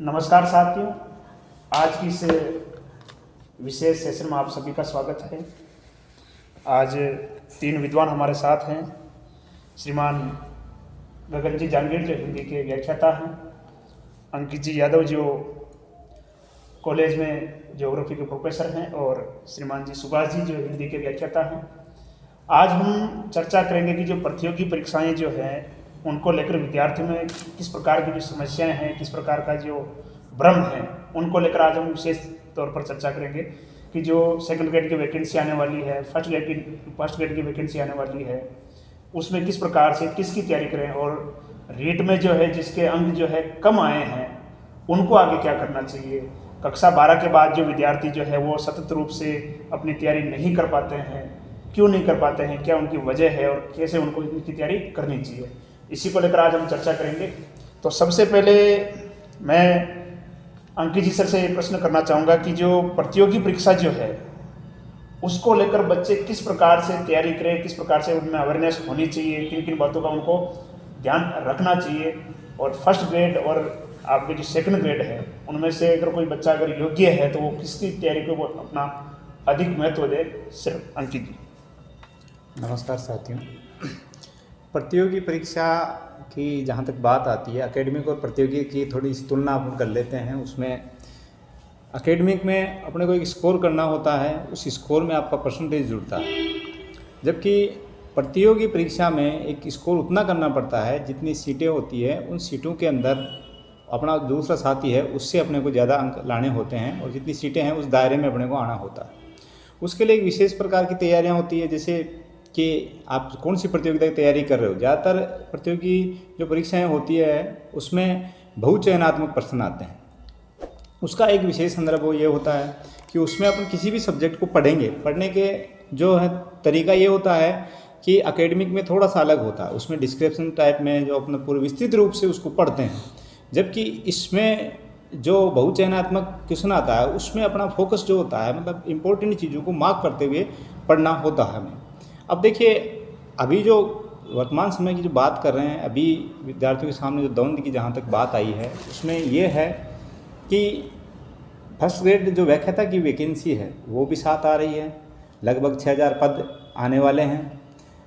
नमस्कार साथियों, आज की इस विशेष सेशन में आप सभी का स्वागत है। आज 3 विद्वान हमारे साथ हैं। श्रीमान गगन जी जांगीर जो हिंदी के व्याख्याता हैं, अंकित जी यादव जो कॉलेज में ज्योग्राफी के प्रोफेसर हैं, और श्रीमान जी सुभाष जी जो हिंदी के व्याख्याता हैं। आज हम चर्चा करेंगे कि जो प्रतियोगी परीक्षाएं जो हैं उनको लेकर विद्यार्थियों में किस प्रकार की जो समस्याएं हैं, किस प्रकार का जो भ्रम है, उनको लेकर आज हम विशेष तौर पर चर्चा करेंगे कि जो सेकंड ग्रेड की वैकेंसी आने वाली है, फर्स्ट ग्रेड की वैकेंसी आने वाली है, उसमें किस प्रकार से किसकी तैयारी करें, और रीट में जो है जिसके अंक जो है कम आए हैं उनको आगे क्या करना चाहिए। कक्षा 12 के बाद जो विद्यार्थी जो है वो सतत रूप से अपनी तैयारी नहीं कर पाते हैं, क्यों नहीं कर पाते हैं, क्या उनकी वजह है और कैसे उनको इनकी तैयारी करनी चाहिए, इसी को लेकर आज हम चर्चा करेंगे। तो सबसे पहले मैं अंकित जी सर से ये प्रश्न करना चाहूँगा कि जो प्रतियोगी परीक्षा जो है उसको लेकर बच्चे किस प्रकार से तैयारी करें, किस प्रकार से उनमें अवेयरनेस होनी चाहिए, किन किन बातों का उनको ध्यान रखना चाहिए, और फर्स्ट ग्रेड और आपके जो सेकंड ग्रेड है उनमें से अगर कोई बच्चा अगर योग्य है तो वो किसकी तैयारी को वो अपना अधिक महत्व दे। सिर्फ अंकित जी। नमस्कार साथियों, प्रतियोगी परीक्षा की जहाँ तक बात आती है, एकेडमिक और प्रतियोगी की थोड़ी सी तुलना अपन कर लेते हैं। उसमें एकेडमिक में अपने को एक स्कोर करना होता है, उस स्कोर में आपका परसेंटेज जुड़ता है, जबकि प्रतियोगी परीक्षा में एक स्कोर उतना करना पड़ता है जितनी सीटें होती है उन सीटों के अंदर अपना दूसरा साथी है उससे अपने को ज़्यादा अंक लाने होते हैं, और जितनी सीटें हैं उस दायरे में अपने को आना होता है। उसके लिए एक विशेष प्रकार की तैयारियाँ होती है, जैसे कि आप कौन सी प्रतियोगिता की तैयारी कर रहे हो। ज़्यादातर प्रतियोगी जो परीक्षाएं होती है उसमें बहुचयनात्मक प्रश्न आते हैं। उसका एक विशेष संदर्भ वो ये होता है कि उसमें अपन किसी भी सब्जेक्ट को पढ़ेंगे, पढ़ने के जो है तरीका ये होता है कि एकेडमिक में थोड़ा सा अलग होता है, उसमें डिस्क्रिप्शन टाइप में जो अपना पूरे विस्तृत रूप से उसको पढ़ते हैं, जबकि इसमें जो बहुचयनात्मक क्वेश्चन आता है उसमें अपना फोकस जो होता है, मतलब इम्पोर्टेंट चीज़ों को मार्क करते हुए पढ़ना होता है हमें। अब देखिए, अभी जो वर्तमान समय की जो बात कर रहे हैं, अभी विद्यार्थियों के सामने जो द्वंद्व की जहाँ तक बात आई है उसमें ये है कि फर्स्ट ग्रेड जो व्याख्याता की वैकेंसी है वो भी साथ आ रही है, लगभग 6000 पद आने वाले हैं।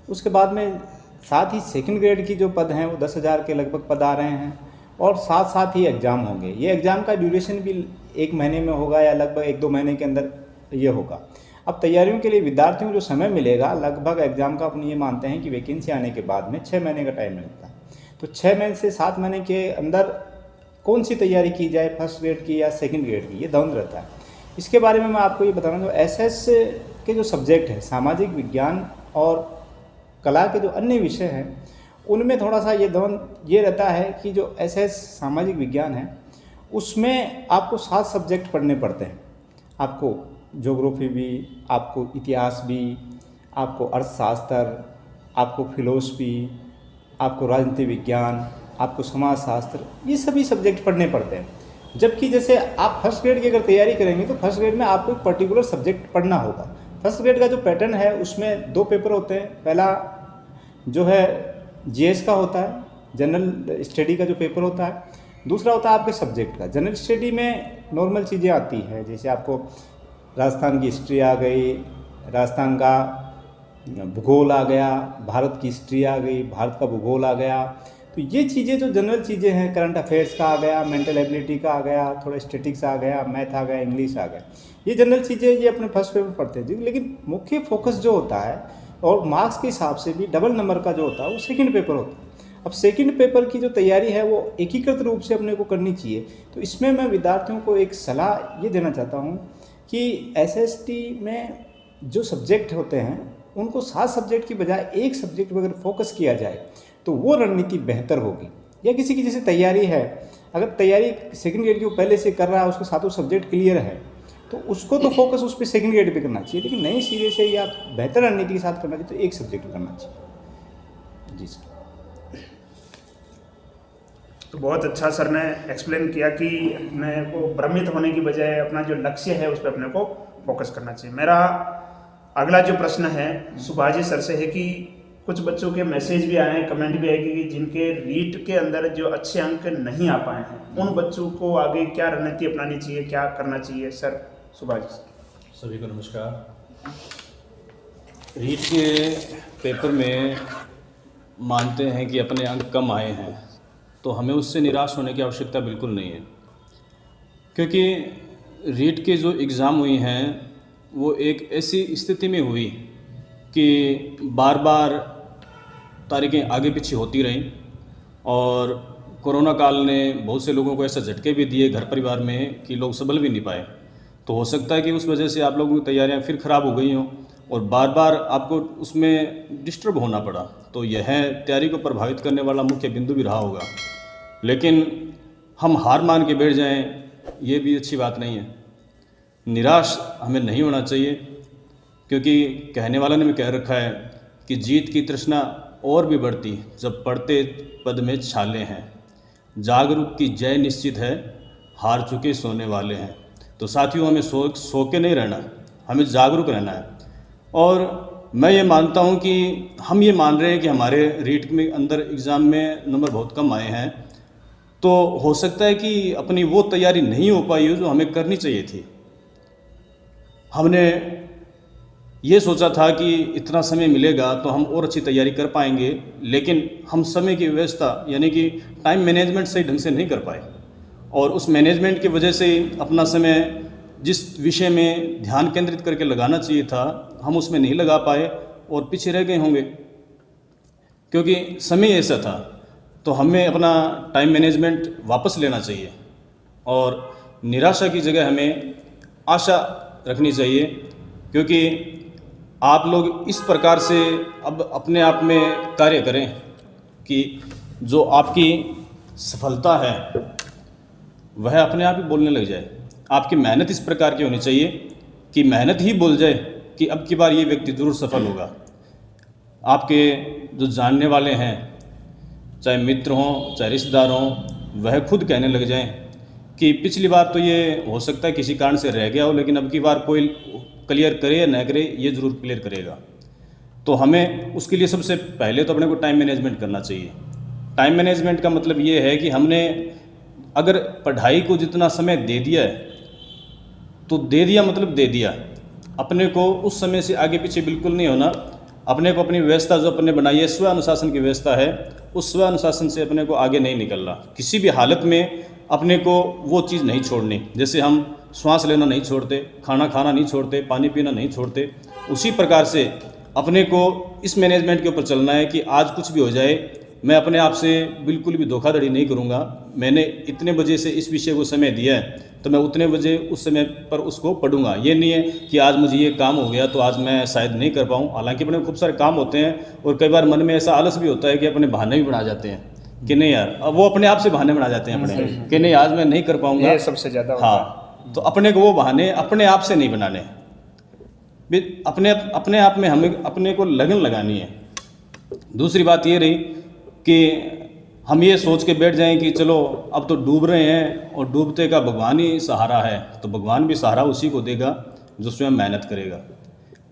उसके बाद में साथ ही सेकंड ग्रेड की जो पद हैं वो 10,000 के लगभग पद आ रहे हैं, और साथ साथ ही एग्ज़ाम होंगे। ये एग्ज़ाम का ड्यूरेशन भी 1 महीने में होगा या लगभग 1-2 महीने के अंदर ये होगा। अब तैयारियों के लिए विद्यार्थियों को जो समय मिलेगा, लगभग एग्ज़ाम का अपन ये मानते हैं कि वैकेंसी आने के बाद में 6 महीने का टाइम मिलता है। तो 6 महीने से 7 महीने के अंदर कौन सी तैयारी की जाए, फर्स्ट ग्रेड की या सेकंड ग्रेड की, ये द्वंद्व रहता है। इसके बारे में मैं आपको ये बताना जो एसएस के जो सब्जेक्ट है, सामाजिक विज्ञान और कला के जो अन्य विषय हैं उनमें थोड़ा सा ये द्वंद्व ये रहता है कि जो एसएस सामाजिक विज्ञान है उसमें आपको 7 सब्जेक्ट पढ़ने पड़ते हैं। आपको ज्योग्राफी भी, आपको इतिहास भी, आपको अर्थशास्त्र, आपको फिलोसफी, आपको राजनीति विज्ञान, आपको समाजशास्त्र, ये सभी सब्जेक्ट पढ़ने पड़ते हैं। जबकि जैसे आप फर्स्ट ग्रेड की अगर तैयारी करेंगे तो फर्स्ट ग्रेड में आपको एक पर्टिकुलर सब्जेक्ट पढ़ना होगा। फर्स्ट ग्रेड का जो पैटर्न है उसमें 2 पेपर होते हैं। पहला जो है जीएस का होता है, जनरल स्टडी का जो पेपर होता है। दूसरा होता है आपके सब्जेक्ट का। जनरल स्टडी में नॉर्मल चीज़ें आती हैं, जैसे आपको राजस्थान की हिस्ट्री आ गई, राजस्थान का भूगोल आ गया, भारत की हिस्ट्री आ गई, भारत का भूगोल आ गया। तो ये चीज़ें जो जनरल चीज़ें हैं, करंट अफेयर्स का आ गया, मेंटल एबिलिटी का आ गया, थोड़ा स्टैटिक्स आ गया, मैथ आ गया, इंग्लिश आ गया, ये जनरल चीज़ें ये अपने फर्स्ट पेपर पढ़ते हैं। लेकिन मुख्य फोकस जो होता है और मार्क्स के हिसाब से भी डबल नंबर का जो होता है वो सेकंड पेपर होता है। अब सेकंड पेपर की जो तैयारी है वो एकीकृत रूप से अपने को करनी चाहिए। तो इसमें मैं विद्यार्थियों को एक सलाह ये देना चाहता हूँ कि एसएसटी में जो सब्जेक्ट होते हैं उनको 7 सब्जेक्ट की बजाय एक सब्जेक्ट पर अगर फोकस किया जाए तो वो रणनीति बेहतर होगी। या किसी की जैसे तैयारी है, अगर तैयारी सेकंड ग्रेड की वो पहले से कर रहा है, उसको सातों सब्जेक्ट क्लियर है, तो उसको तो फोकस उस पर सेकंड ग्रेड पे करना चाहिए। लेकिन नए सिरे से या बेहतर रणनीति के साथ करना चाहिए तो एक सब्जेक्ट करना चाहिए। जी सर। तो बहुत अच्छा सर ने एक्सप्लेन किया कि अपने को भ्रमित होने की बजाय अपना जो लक्ष्य है उस पर अपने को फोकस करना चाहिए। मेरा अगला जो प्रश्न है सुभाष जी सर से है कि कुछ बच्चों के मैसेज भी आए हैं, कमेंट भी आए कि जिनके रीट के अंदर जो अच्छे अंक नहीं आ पाए हैं, उन बच्चों को आगे क्या रणनीति अपनानी चाहिए, क्या करना चाहिए? सर सुभाष जी। सभी को नमस्कार। रीट के पेपर में मानते हैं कि अपने अंक कम आए हैं तो हमें उससे निराश होने की आवश्यकता बिल्कुल नहीं है, क्योंकि रीट के जो एग्ज़ाम हुई हैं वो एक ऐसी स्थिति में हुई कि बार बार तारीखें आगे पीछे होती रहीं और कोरोना काल ने बहुत से लोगों को ऐसा झटके भी दिए घर परिवार में कि लोग संभल भी नहीं पाए। तो हो सकता है कि उस वजह से आप लोगों की तैयारियां फिर ख़राब हो गई हों और बार बार आपको उसमें डिस्टर्ब होना पड़ा, तो यह तैयारी को प्रभावित करने वाला मुख्य बिंदु भी रहा होगा। लेकिन हम हार मान के बैठ जाएं, ये भी अच्छी बात नहीं है। निराश हमें नहीं होना चाहिए, क्योंकि कहने वाला ने भी कह रखा है कि जीत की तृष्णा और भी बढ़ती जब पड़ते पद में छाले हैं, जागरूक की जय निश्चित है, हार चुके सोने वाले हैं। तो साथियों, हमें सो के नहीं रहना, हमें जागरूक रहना है। और मैं ये मानता हूँ कि हम ये मान रहे हैं कि हमारे रीट में अंदर एग्ज़ाम में नंबर बहुत कम आए हैं, तो हो सकता है कि अपनी वो तैयारी नहीं हो पाई हो जो हमें करनी चाहिए थी। हमने ये सोचा था कि इतना समय मिलेगा तो हम और अच्छी तैयारी कर पाएंगे, लेकिन हम समय की व्यवस्था यानी कि टाइम मैनेजमेंट सही ढंग से नहीं कर पाए और उस मैनेजमेंट की वजह से अपना समय जिस विषय में ध्यान केंद्रित करके लगाना चाहिए था हम उसमें नहीं लगा पाए और पीछे रह गए होंगे, क्योंकि समय ऐसा था। तो हमें अपना टाइम मैनेजमेंट वापस लेना चाहिए और निराशा की जगह हमें आशा रखनी चाहिए, क्योंकि आप लोग इस प्रकार से अब अपने आप में कार्य करें कि जो आपकी सफलता है वह अपने आप ही बोलने लग जाए। आपकी मेहनत इस प्रकार की होनी चाहिए कि मेहनत ही बोल जाए कि अब की बार ये व्यक्ति ज़रूर सफल होगा। आपके जो जानने वाले हैं, चाहे मित्र हों चाहे रिश्तेदार हों, वह खुद कहने लग जाएं कि पिछली बार तो ये हो सकता है किसी कारण से रह गया हो, लेकिन अब की बार कोई क्लियर करे या न करे ये ज़रूर क्लियर करेगा। तो हमें उसके लिए सबसे पहले तो अपने को टाइम मैनेजमेंट करना चाहिए। टाइम मैनेजमेंट का मतलब ये है कि हमने अगर पढ़ाई को जितना समय दे दिया है तो दे दिया मतलब दे दिया, अपने को उस समय से आगे पीछे बिल्कुल नहीं होना। अपने को अपनी व्यवस्था जो अपने बनाई है, स्व अनुशासन की व्यवस्था है, उस स्व अनुशासन से अपने को आगे नहीं निकलना। किसी भी हालत में अपने को वो चीज़ नहीं छोड़नी। जैसे हम श्वास लेना नहीं छोड़ते, खाना खाना नहीं छोड़ते, पानी पीना नहीं छोड़ते, उसी प्रकार से अपने को इस मैनेजमेंट के ऊपर चलना है कि आज कुछ भी हो जाए मैं अपने आप से बिल्कुल भी धोखाधड़ी नहीं करूंगा। मैंने इतने बजे से इस विषय को समय दिया है तो मैं उतने बजे उस समय पर उसको पढ़ूंगा। ये नहीं है कि आज मुझे ये काम हो गया तो आज मैं शायद नहीं कर पाऊँ। हालांकि अपने खूब सारे काम होते हैं और कई बार मन में ऐसा आलस भी होता है कि अपने बहाने भी बना जाते हैं कि नहीं यार, अब वो अपने आप से बहाने बना जाते हैं अपने कि नहीं आज मैं नहीं कर पाऊँगा। ये सबसे ज़्यादा होता है। हाँ, तो अपने को वो बहाने अपने आप से नहीं बनाने, अपने आप में हमें अपने को लगन लगानी है। दूसरी बात ये रही कि हम ये सोच के बैठ जाएं कि चलो अब तो डूब रहे हैं और डूबते का भगवान ही सहारा है, तो भगवान भी सहारा उसी को देगा जो स्वयं मेहनत करेगा।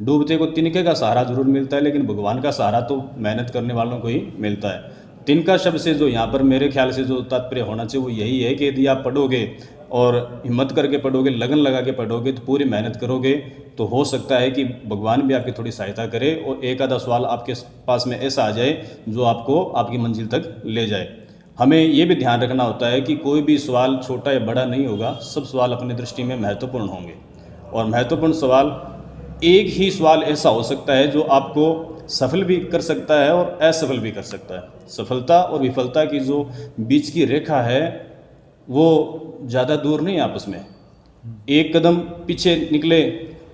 डूबते को तिनके का सहारा जरूर मिलता है, लेकिन भगवान का सहारा तो मेहनत करने वालों को ही मिलता है। तिनका शब्द से जो यहाँ पर मेरे ख्याल से जो तात्पर्य होना चाहिए वो यही है कि यदि आप पढ़ोगे और हिम्मत करके पढ़ोगे, लगन लगा के पढ़ोगे, तो पूरी मेहनत करोगे, तो हो सकता है कि भगवान भी आपकी थोड़ी सहायता करे और एक आधा सवाल आपके पास में ऐसा आ जाए जो आपको आपकी मंजिल तक ले जाए। हमें ये भी ध्यान रखना होता है कि कोई भी सवाल छोटा या बड़ा नहीं होगा, सब सवाल अपनी दृष्टि में महत्वपूर्ण होंगे। और महत्वपूर्ण सवाल, एक ही सवाल ऐसा हो सकता है जो आपको सफल भी कर सकता है और असफल भी कर सकता है। सफलता और विफलता की जो बीच की रेखा है वो ज़्यादा दूर नहीं आपस में। एक कदम पीछे निकले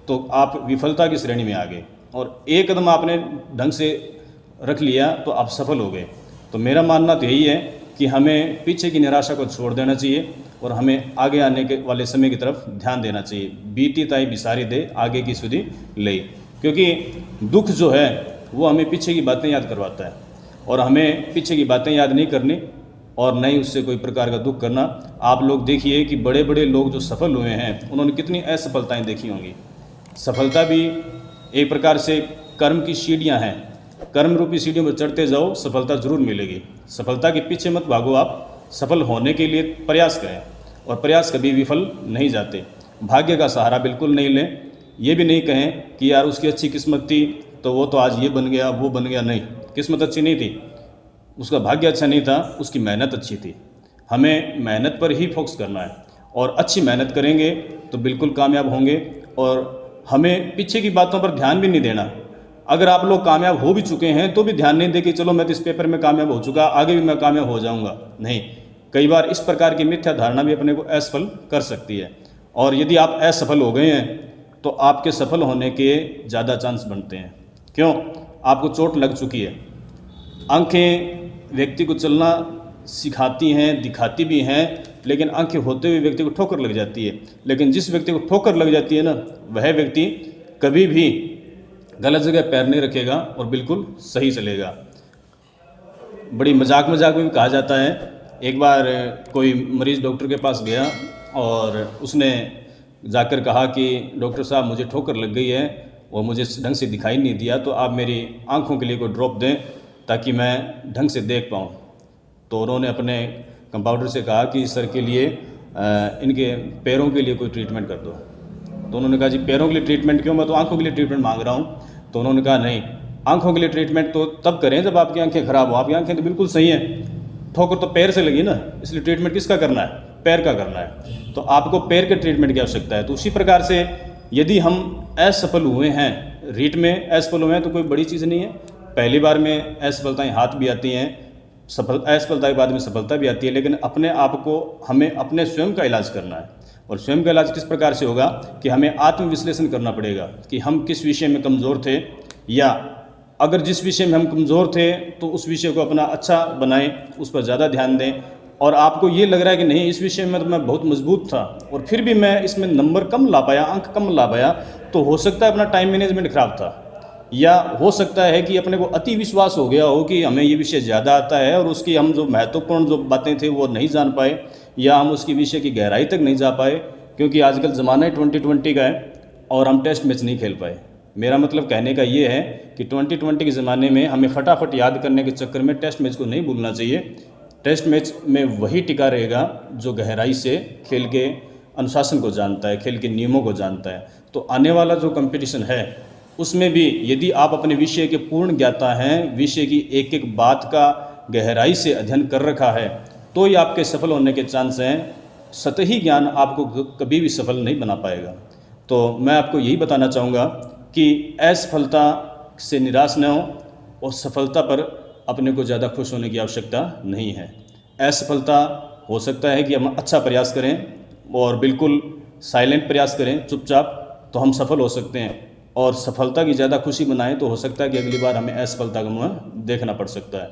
तो आप विफलता की श्रेणी में आ गए और एक कदम आपने ढंग से रख लिया तो आप सफल हो गए। तो मेरा मानना तो यही है कि हमें पीछे की निराशा को छोड़ देना चाहिए और हमें आगे आने के वाले समय की तरफ ध्यान देना चाहिए। बीती ताई बिसारी दे आगे की सुधी ले, क्योंकि दुख जो है वो हमें पीछे की बातें याद करवाता है और हमें पीछे की बातें याद नहीं करनी और न ही उससे कोई प्रकार का दुख करना। आप लोग देखिए कि बड़े बड़े लोग जो सफल हुए हैं उन्होंने कितनी असफलताएं देखी होंगी। सफलता भी एक प्रकार से कर्म की सीढ़ियां हैं कर्म रूपी सीढ़ियों पर चढ़ते जाओ, सफलता जरूर मिलेगी। सफलता के पीछे मत भागो, आप सफल होने के लिए प्रयास करें, और प्रयास कभी विफल नहीं जाते। भाग्य का सहारा बिल्कुल नहीं लें। ये भी नहीं कहें कि यार उसकी अच्छी किस्मत थी तो वो तो आज ये बन गया वो बन गया। नहीं, किस्मत अच्छी नहीं थी, उसका भाग्य अच्छा नहीं था, उसकी मेहनत अच्छी थी। हमें मेहनत पर ही फोकस करना है, और अच्छी मेहनत करेंगे तो बिल्कुल कामयाब होंगे। और हमें पीछे की बातों पर ध्यान भी नहीं देना। अगर आप लोग कामयाब हो भी चुके हैं तो भी ध्यान नहीं दे कि चलो मैं तो इस पेपर में कामयाब हो चुका, आगे भी मैं कामयाब हो जाऊंगा। नहीं, कई बार इस प्रकार की मिथ्या धारणा भी अपने को असफल कर सकती है। और यदि आप असफल हो गए हैं तो आपके सफल होने के ज़्यादा चांस बनते हैं। क्यों? आपको चोट लग चुकी है। आंखें व्यक्ति को चलना सिखाती हैं, दिखाती भी हैं, लेकिन आंखें होते हुए व्यक्ति को ठोकर लग जाती है। लेकिन जिस व्यक्ति को ठोकर लग जाती है ना, वह व्यक्ति कभी भी गलत जगह पैर नहीं रखेगा और बिल्कुल सही चलेगा। बड़ी मजाक में भी कहा जाता है, एक बार कोई मरीज़ डॉक्टर के पास गया और उसने जाकर कहा कि डॉक्टर साहब मुझे ठोकर लग गई है और मुझे ढंग से दिखाई नहीं दिया, तो आप मेरी आंखों के लिए कोई ड्रॉप दें ताकि मैं ढंग से देख पाऊँ। तो उन्होंने अपने कंपाउंडर से कहा कि सर के लिए इनके पैरों के लिए कोई ट्रीटमेंट कर दो। तो उन्होंने कहा जी पैरों के लिए ट्रीटमेंट क्यों, मैं तो आंखों के लिए ट्रीटमेंट मांग रहा हूँ। तो उन्होंने कहा नहीं, आंखों के लिए ट्रीटमेंट तो तब करें जब आपकी आंखें ख़राब हो। आपकी आंखें तो बिल्कुल सही हैं, ठोकर तो पैर से लगी ना, इसलिए ट्रीटमेंट किसका करना है? पैर का करना है। तो आपको पैर के ट्रीटमेंट की आवश्यकता है। तो उसी प्रकार से यदि हम असफल हुए हैं, रीट में असफल हुए हैं, तो कोई बड़ी चीज़ नहीं है। पहली बार में असफलताएं हाथ भी आती हैं, असफलता के बाद में सफलता भी आती है, लेकिन अपने आप को हमें अपने स्वयं का इलाज करना है। और स्वयं का इलाज किस प्रकार से होगा कि हमें आत्मविश्लेषण करना पड़ेगा कि हम किस विषय में कमज़ोर थे, या अगर जिस विषय में हम कमज़ोर थे तो उस विषय को अपना अच्छा बनाएं, उस पर ज़्यादा ध्यान दें। और आपको ये लग रहा है कि नहीं इस विषय में तो मैं बहुत मजबूत था और फिर भी मैं इसमें नंबर कम ला पाया, अंक कम ला पाया, तो हो सकता है अपना टाइम मैनेजमेंट खराब था, या हो सकता है कि अपने को अति विश्वास हो गया हो कि हमें ये विषय ज़्यादा आता है और उसकी हम जो महत्वपूर्ण जो बातें थे वो नहीं जान पाए, या हम उसकी विषय की गहराई तक नहीं जा पाए। क्योंकि आजकल ज़माना ही 2020 का है और हम टेस्ट मैच नहीं खेल पाए। मेरा मतलब कहने का ये है कि 2020 के ज़माने में हमें फटाफट याद करने के चक्कर में टेस्ट मैच को नहीं भूलना चाहिए। टेस्ट मैच में वही टिका रहेगा जो गहराई से खेल के अनुशासन को जानता है, खेल के नियमों को जानता है। तो आने वाला जो कंपटीशन है उसमें भी यदि आप अपने विषय के पूर्ण ज्ञाता हैं, विषय की एक एक बात का गहराई से अध्ययन कर रखा है, तो ही आपके सफल होने के चांस हैं। सतही ज्ञान आपको कभी भी सफल नहीं बना पाएगा। तो मैं आपको यही बताना चाहूँगा कि असफलता से निराश न हो और सफलता पर अपने को ज़्यादा खुश होने की आवश्यकता नहीं है। असफलता हो सकता है कि हम अच्छा प्रयास करें और बिल्कुल साइलेंट प्रयास करें, चुपचाप, तो हम सफल हो सकते हैं। और सफलता की ज़्यादा खुशी बनाएं तो हो सकता है कि अगली बार हमें असफलता का मुँह देखना पड़ सकता है।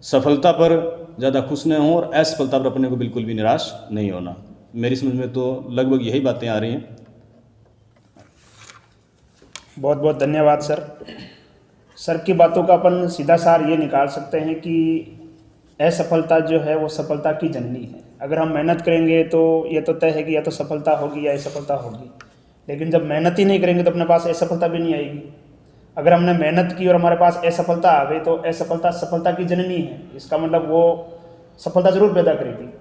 सफलता पर ज़्यादा खुश न हो और असफलता पर अपने को बिल्कुल भी निराश नहीं होना। मेरी समझ में तो लगभग यही बातें आ रही हैं। बहुत बहुत धन्यवाद सर। सर की बातों का अपन सीधा सार ये निकाल सकते हैं कि असफलता जो है वो सफलता की जननी है। अगर हम मेहनत करेंगे तो ये तो तय है कि या तो सफलता होगी या असफलता होगी, लेकिन जब मेहनत ही नहीं करेंगे तो अपने पास असफलता भी नहीं आएगी। अगर हमने मेहनत की और हमारे पास असफलता आ गई तो असफलता सफलता की जननी है, इसका मतलब वो सफलता जरूर पैदा करेगी।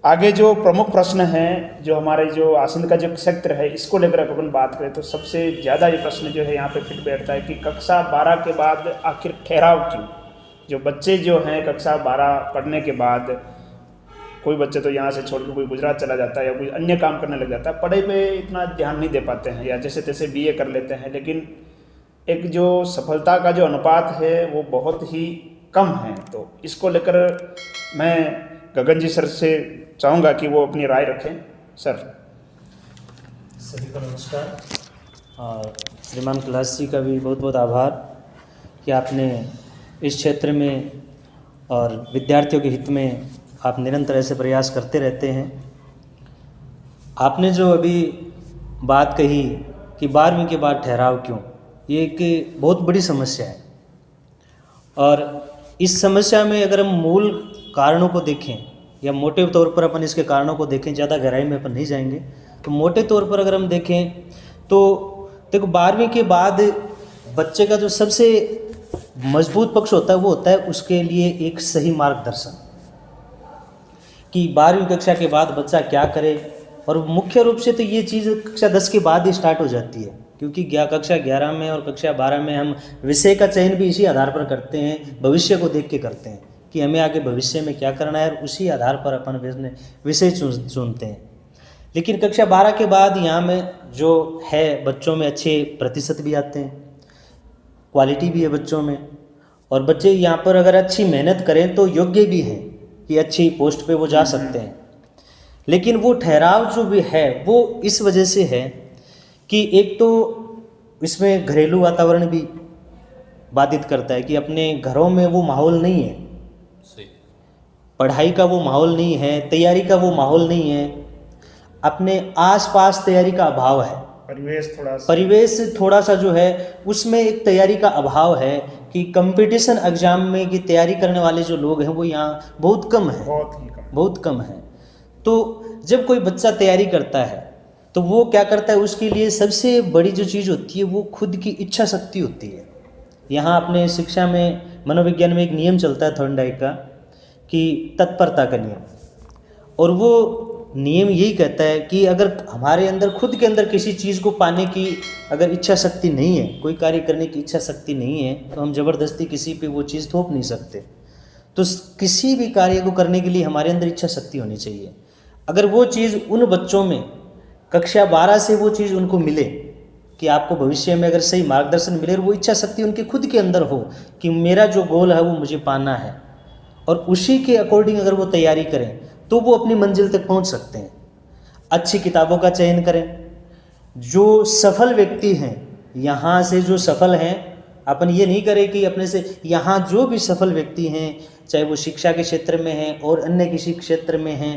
आगे जो प्रमुख प्रश्न है, जो हमारे जो आसंद का जो क्षेत्र है, इसको लेकर अपन बात करें तो सबसे ज़्यादा ये प्रश्न जो है यहाँ पे फिट बैठता है कि कक्षा 12 के बाद आखिर ठहराव क्यों। जो बच्चे जो हैं कक्षा 12 पढ़ने के बाद, कोई बच्चे तो यहाँ से छोड़कर कोई गुजरात चला जाता है या कोई अन्य काम करने लग जाता है, पढ़ाई पे इतना ध्यान नहीं दे पाते हैं या जैसे तैसे BA कर लेते हैं, लेकिन एक जो सफलता का जो अनुपात है वो बहुत ही कम है। तो इसको लेकर मैं गगन जी सर से चाहूँगा कि वो अपनी राय रखें। सर। सभी को नमस्कार, और श्रीमान कैलाश जी का भी बहुत बहुत आभार कि आपने इस क्षेत्र में और विद्यार्थियों के हित में आप निरंतर ऐसे प्रयास करते रहते हैं। आपने जो अभी बात कही कि 12वीं के बाद ठहराव क्यों, ये एक बहुत बड़ी समस्या है। और इस समस्या में अगर हम मूल कारणों को देखें या मोटे तौर पर अपन इसके कारणों को देखें, ज़्यादा गहराई में अपन नहीं जाएंगे, तो मोटे तौर पर अगर हम देखें तो देखो 12वीं के बाद बच्चे का जो सबसे मजबूत पक्ष होता है वो होता है उसके लिए एक सही मार्गदर्शन, कि 12वीं कक्षा के बाद बच्चा क्या करे। और मुख्य रूप से तो ये चीज़ कक्षा 10 के बाद ही स्टार्ट हो जाती है, क्योंकि कक्षा 11 में और कक्षा 12 में हम विषय का चयन भी इसी आधार पर करते हैं, भविष्य को देख के करते हैं कि हमें आगे भविष्य में क्या करना है, और उसी आधार पर अपन विषय चुनते हैं। लेकिन कक्षा 12 के बाद यहाँ में जो है बच्चों में अच्छे प्रतिशत भी आते हैं, क्वालिटी भी है बच्चों में, और बच्चे यहाँ पर अगर अच्छी मेहनत करें तो योग्य भी हैं कि अच्छी पोस्ट पे वो जा सकते हैं। लेकिन वो ठहराव जो भी है वो इस वजह से है कि एक तो इसमें घरेलू वातावरण भी बाधित करता है कि अपने घरों में वो माहौल नहीं है, सही, पढ़ाई का वो माहौल नहीं है, तैयारी का वो माहौल नहीं है, अपने आसपास तैयारी का अभाव है, परिवेश थोड़ा सा जो है उसमें एक तैयारी का अभाव है कि कंपटीशन एग्जाम में की तैयारी करने वाले जो लोग हैं वो यहाँ बहुत कम है, बहुत कम है। तो जब कोई बच्चा तैयारी करता है तो वो क्या करता है, उसके लिए सबसे बड़ी जो चीज़ होती है वो खुद की इच्छा शक्ति होती है। यहाँ अपने शिक्षा में मनोविज्ञान में एक नियम चलता है थॉर्नडाइक का कि तत्परता का नियम, और वो नियम यही कहता है कि अगर हमारे अंदर खुद के अंदर किसी चीज़ को पाने की अगर इच्छा शक्ति नहीं है, कोई कार्य करने की इच्छा शक्ति नहीं है, तो हम ज़बरदस्ती किसी पे वो चीज़ थोप नहीं सकते। तो किसी भी कार्य को करने के लिए हमारे अंदर इच्छा शक्ति होनी चाहिए। अगर वो चीज़ उन बच्चों में कक्षा 12 से वो चीज़ उनको मिले कि आपको भविष्य में अगर सही मार्गदर्शन मिले और वो इच्छा शक्ति उनके खुद के अंदर हो कि मेरा जो गोल है वो मुझे पाना है, और उसी के अकॉर्डिंग अगर वो तैयारी करें तो वो अपनी मंजिल तक पहुंच सकते हैं। अच्छी किताबों का चयन करें। जो सफल व्यक्ति हैं, यहाँ से जो सफल हैं, अपन ये नहीं करें कि अपने से, यहाँ जो भी सफल व्यक्ति हैं चाहे वो शिक्षा के क्षेत्र में हैं और अन्य किसी क्षेत्र में हैं,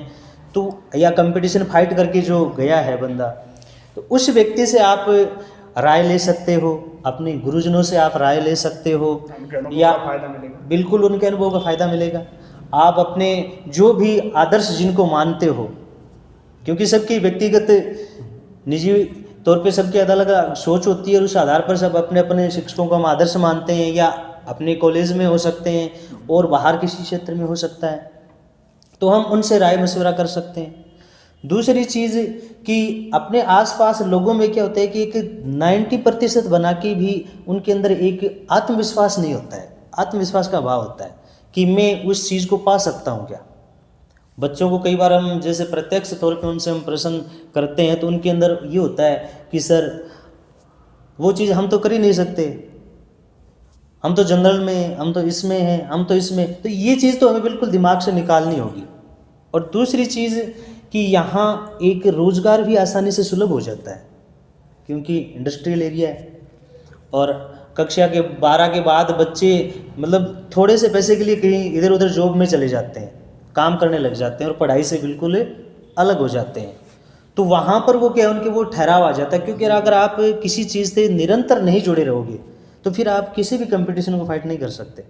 तो या कंपटीशन फाइट करके जो गया है बंदा, तो उस व्यक्ति से आप राय ले सकते हो, अपने गुरुजनों से आप राय ले सकते हो, या बिल्कुल उनके अनुभव का फ़ायदा मिलेगा। आप अपने जो भी आदर्श जिनको मानते हो, क्योंकि सबकी व्यक्तिगत निजी तौर पे सबकी अलग अलग सोच होती है, और उस आधार पर सब अपने अपने शिक्षकों को हम आदर्श मानते हैं, या अपने कॉलेज में हो सकते हैं और बाहर किसी क्षेत्र में हो सकता है, तो हम उनसे राय मशवरा कर सकते हैं। दूसरी चीज़ कि अपने आसपास लोगों में क्या होता है कि एक 90% बना के भी उनके अंदर एक आत्मविश्वास नहीं होता है, आत्मविश्वास का अभाव होता है कि मैं उस चीज़ को पा सकता हूँ क्या। बच्चों को कई बार हम जैसे प्रत्यक्ष तौर पे उनसे हम प्रश्न करते हैं तो उनके अंदर ये होता है कि सर वो चीज़ हम तो कर ही नहीं सकते, हम तो जनरल में, हम तो इसमें हैं, हम तो इसमें, तो ये चीज़ तो हमें बिल्कुल दिमाग से निकालनी होगी। और दूसरी चीज़ कि यहाँ एक रोज़गार भी आसानी से सुलभ हो जाता है, क्योंकि इंडस्ट्रियल एरिया है, और कक्षा के 12 के बाद बच्चे मतलब थोड़े से पैसे के लिए कहीं इधर उधर जॉब में चले जाते हैं, काम करने लग जाते हैं और पढ़ाई से बिल्कुल अलग हो जाते हैं। तो वहाँ पर वो क्या है, उनके वो ठहराव आ जाता है, क्योंकि अगर आप किसी चीज़ से निरंतर नहीं जुड़े रहोगे तो फिर आप किसी भी कंपटीशन को फाइट नहीं कर सकते।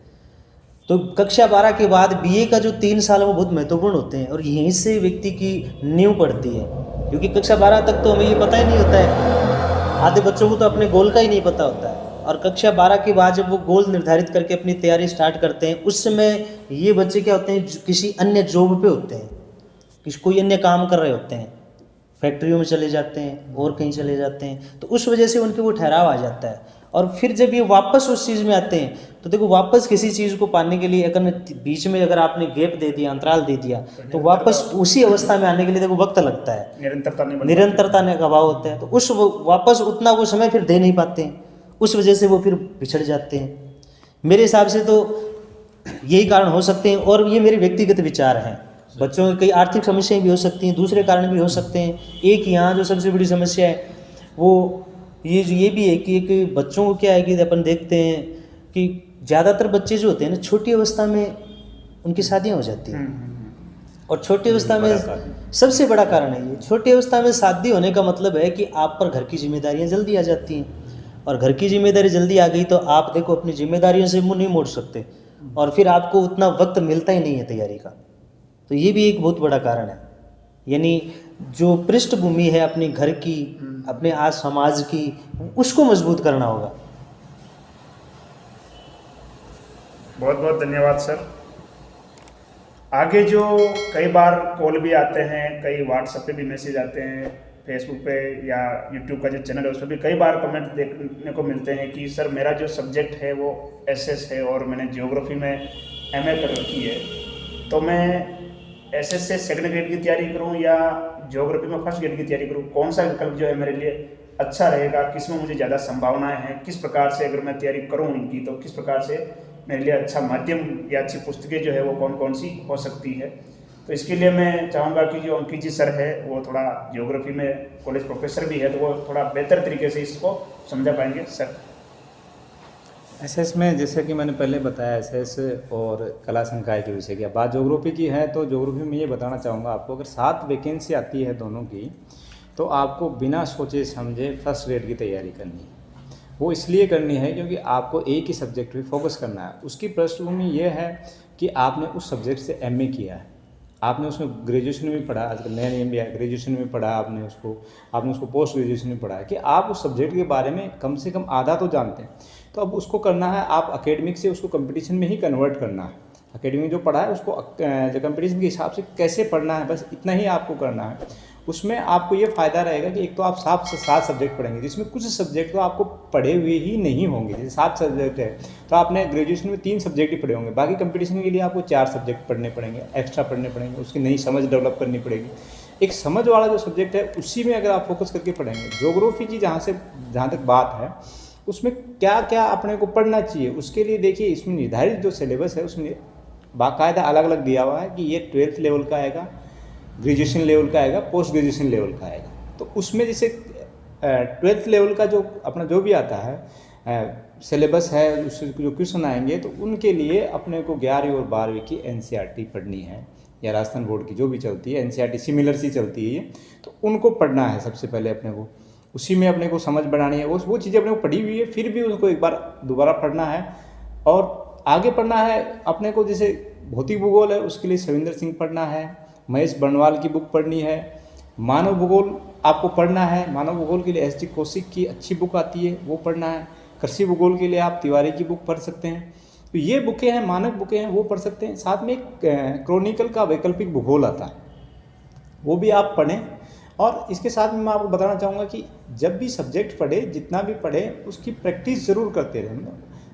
तो कक्षा 12 के बाद बीए का जो 3 साल है वो बहुत महत्वपूर्ण होते हैं, और यहीं से व्यक्ति की नींव पड़ती है, क्योंकि कक्षा 12 तक तो हमें ये पता ही नहीं होता है, आधे बच्चों को तो अपने गोल का ही नहीं पता होता है। और कक्षा 12 के बाद जब वो गोल निर्धारित करके अपनी तैयारी स्टार्ट करते हैं, उस समय ये बच्चे क्या होते हैं, किसी अन्य जॉब पे होते हैं, कोई अन्य काम कर रहे होते हैं, फैक्ट्रियों में चले जाते हैं और कहीं चले जाते हैं, तो उस वजह से उनके वो ठहराव आ जाता है। और फिर जब ये वापस उस चीज़ में आते हैं तो देखो, वापस किसी चीज़ को पाने के लिए अगर बीच में अगर आपने गैप दे दिया, अंतराल दे दिया, तो वापस उसी अवस्था में आने के लिए देखो वक्त लगता है, निरंतरता का अभाव होता है, तो उस वापस उतना वो समय फिर दे नहीं पाते हैं, उस वजह से वो फिर पिछड़ जाते हैं। मेरे हिसाब से तो यही कारण हो सकते हैं, और ये मेरे व्यक्तिगत विचार हैं। बच्चों की कई आर्थिक समस्याएं भी हो सकती हैं, दूसरे कारण भी हो सकते हैं। एक यहाँ जो सबसे बड़ी समस्या है वो ये भी है कि एक बच्चों को क्या है कि अपन देखते हैं कि ज़्यादातर बच्चे जो होते हैं ना, छोटी अवस्था में उनकी शादियाँ हो जाती हैं, और छोटी अवस्था में सबसे बड़ा कारण है ये, छोटी अवस्था में शादी होने का मतलब है कि आप पर घर की जिम्मेदारियाँ जल्दी आ जाती हैं, और घर की जिम्मेदारी जल्दी आ गई तो आप देखो अपनी जिम्मेदारियों से मुँह नहीं मोड़ सकते, और फिर आपको उतना वक्त मिलता ही नहीं है तैयारी का। तो ये भी एक बहुत बड़ा कारण है। यानी जो पृष्ठभूमि है अपने घर की, अपने आज समाज की, उसको मजबूत करना होगा। बहुत बहुत धन्यवाद सर। आगे जो कई बार कॉल भी आते हैं, कई व्हाट्सएप पे भी मैसेज आते हैं, फेसबुक पे या यूट्यूब का जो चैनल है उस पर भी कई बार कमेंट देखने को मिलते हैं कि सर मेरा जो सब्जेक्ट है वो एसएस है और मैंने ज्योग्राफी में एमए कर रखी है, तो मैं एसएस से सेकंड ग्रेड की तैयारी करूं या ज्योग्राफी में फर्स्ट ग्रेड की तैयारी करूं, कौन सा विकल्प जो है मेरे लिए अच्छा रहेगा, किस में मुझे ज़्यादा संभावनाएं हैं, किस प्रकार से अगर मैं तैयारी करूं इनकी तो किस प्रकार से मेरे लिए अच्छा माध्यम या अच्छी पुस्तकें जो है वो कौन कौन सी हो सकती है। तो इसके लिए मैं चाहूँगा कि जो अंकित जी सर है वो थोड़ा ज्योग्राफी में कॉलेज प्रोफेसर भी है तो वो थोड़ा बेहतर तरीके से इसको समझा पाएंगे सर। एसएस में जैसे कि मैंने पहले बताया, एसएस और कला संकाय के विषय की बात ज्योग्राफी की है, तो ज्योग्राफी में ये बताना चाहूँगा आपको, अगर 7 वैकेंसी आती है दोनों की तो आपको बिना सोचे समझे फर्स्ट ग्रेड की तैयारी करनी है। वो इसलिए करनी है क्योंकि आपको एक ही सब्जेक्ट पे फोकस करना है। उसकी पृष्ठभूमि ये है कि आपने उस सब्जेक्ट से एमए किया है, आपने उसमें ग्रेजुएशन में पढ़ा, आजकल नया नियम भी है, ग्रेजुएशन में पढ़ा आपने उसको पोस्ट ग्रेजुएशन में पढ़ा है कि आप उस सब्जेक्ट के बारे में कम से कम आधा तो जानते हैं। तो अब उसको करना है, आप अकेडमिक से उसको कंपटीशन में ही कन्वर्ट करना है। अकेडमिक जो पढ़ा है उसको कंपटीशन के हिसाब से कैसे पढ़ना है, बस इतना ही आपको करना है। उसमें आपको ये फ़ायदा रहेगा कि एक तो आप 7 सब्जेक्ट पढ़ेंगे, जिसमें कुछ सब्जेक्ट तो आपको पढ़े हुए ही नहीं होंगे। जैसे 7 सब्जेक्ट है तो आपने ग्रेजुएशन में 3 सब्जेक्ट ही पढ़े होंगे, बाकी कंपटीशन के लिए आपको 4 सब्जेक्ट पढ़ने पड़ेंगे, एक्स्ट्रा पढ़ने पड़ेंगे, उसकी नई समझ डेवलप करनी पड़ेगी। एक समझ वाला जो सब्जेक्ट है उसी में अगर आप फोकस करके पढ़ेंगे। ज्योग्राफी की जहाँ तक बात है उसमें क्या क्या अपने को पढ़ना चाहिए, उसके लिए देखिए इसमें निर्धारित जो सिलेबस है उसमें बाकायदा अलग अलग दिया हुआ है कि ये 12th लेवल का आएगा, ग्रेजुएशन लेवल का आएगा, पोस्ट ग्रेजुएशन लेवल का आएगा। तो उसमें जैसे 12th लेवल का जो अपना जो भी आता है सिलेबस है, उससे जो क्वेश्चन आएंगे तो उनके लिए अपने को 11वीं और 12वीं की एनसीईआरटी पढ़नी है, या राजस्थान बोर्ड की जो भी चलती है एनसीईआरटी सिमिलर सी चलती है ये, तो उनको पढ़ना है सबसे पहले अपने को, उसी में अपने को समझ बढ़ानी है। वो चीज़ें अपने को पढ़ी हुई है, फिर भी उनको एक बार दोबारा पढ़ना है और आगे पढ़ना है अपने को। जैसे भौतिक भूगोल है उसके लिए सविंदर सिंह पढ़ना है, महेश बर्णवाल की बुक पढ़नी है, मानव भूगोल आपको पढ़ना है, मानव भूगोल के लिए एस डी कौशिक की अच्छी बुक आती है वो पढ़ना है, कृषि भूगोल के लिए आप तिवारी की बुक पढ़ सकते हैं। तो ये बुकें हैं, मानक बुकें हैं, वो पढ़ सकते हैं। साथ में एक क्रॉनिकल का वैकल्पिक भूगोल आता है वो भी आप पढ़ें। और इसके साथ में मैं आपको बताना चाहूँगा कि जब भी सब्जेक्ट पढ़े, जितना भी पढ़े, उसकी प्रैक्टिस ज़रूर करते रहें।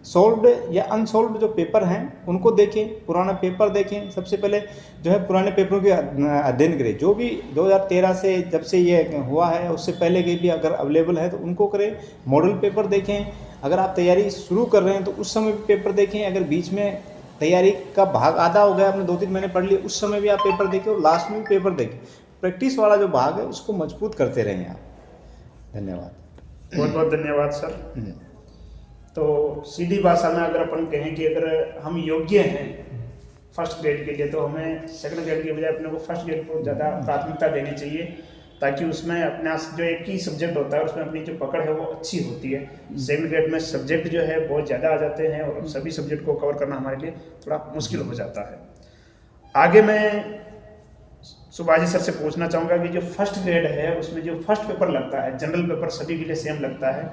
सॉल्व्ड या अनसॉल्व्ड जो पेपर हैं उनको देखें, पुराना पेपर देखें। सबसे पहले जो है पुराने पेपरों के अध्ययन करें, जो भी 2013 से जब से ये हुआ है उससे पहले के भी अगर अवेलेबल है तो उनको करें। मॉडल पेपर देखें, अगर आप तैयारी शुरू कर रहे हैं तो उस समय भी पेपर देखें। अगर बीच में तैयारी का भाग आधा हो गया, आपने 2-3 महीने पढ़ लिए, उस समय भी आप पेपर देखें और लास्ट में भी पेपर देखें। प्रैक्टिस वाला जो भाग है उसको मजबूत करते रहें आप। धन्यवाद। बहुत बहुत धन्यवाद सर। तो सीधी भाषा में अगर अपन कहें कि अगर हम योग्य हैं फर्स्ट ग्रेड के लिए तो हमें सेकंड ग्रेड के बजाय अपने को फर्स्ट ग्रेड को ज़्यादा प्राथमिकता देनी चाहिए, ताकि उसमें अपना जो एक ही सब्जेक्ट होता है उसमें अपनी जो पकड़ है वो अच्छी होती है। सेकंड ग्रेड में सब्जेक्ट जो है बहुत ज़्यादा आ जाते हैं और सभी सब्जेक्ट को कवर करना हमारे लिए थोड़ा मुश्किल हो जाता है। आगे मैं सुभाजी सर से पूछना चाहूँगा कि जो फर्स्ट ग्रेड है उसमें जो फर्स्ट पेपर लगता है, जनरल पेपर सभी के लिए सेम लगता है,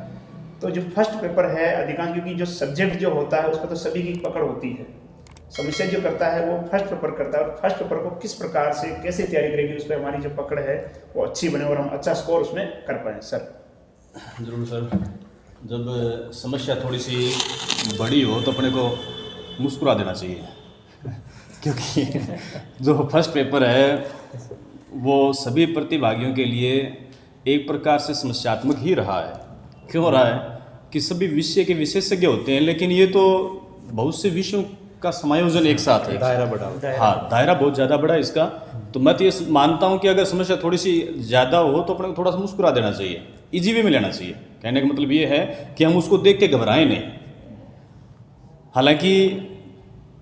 तो जो फर्स्ट पेपर है अधिकांश, क्योंकि जो सब्जेक्ट जो होता है उसमें तो सभी की पकड़ होती है, समस्या जो करता है वो फर्स्ट पेपर करता है। और फर्स्ट पेपर को किस प्रकार से कैसे तैयारी करेगी उस पर हमारी जो पकड़ है वो अच्छी बने और हम अच्छा स्कोर उसमें कर पाएँ सर। ज़रूर सर। जब समस्या थोड़ी सी बड़ी हो तो अपने को मुस्कुरा देना चाहिए क्योंकि जो फर्स्ट पेपर है वो सभी प्रतिभागियों के लिए एक प्रकार से समस्यात्मक ही रहा है। क्यों रहा है कि सभी विषय के विशेषज्ञ होते हैं, लेकिन ये तो बहुत से विषयों का समायोजन एक साथ है, दायरा बड़ा। हाँ, दायरा बहुत ज़्यादा बड़ा है इसका। तो मैं तो ये मानता हूँ कि अगर समस्या थोड़ी सी ज़्यादा हो तो अपने को थोड़ा सा मुस्कुरा देना चाहिए, इजी वे में लेना चाहिए। कहने का मतलब ये है कि हम उसको देख के घबराएं नहीं। हालांकि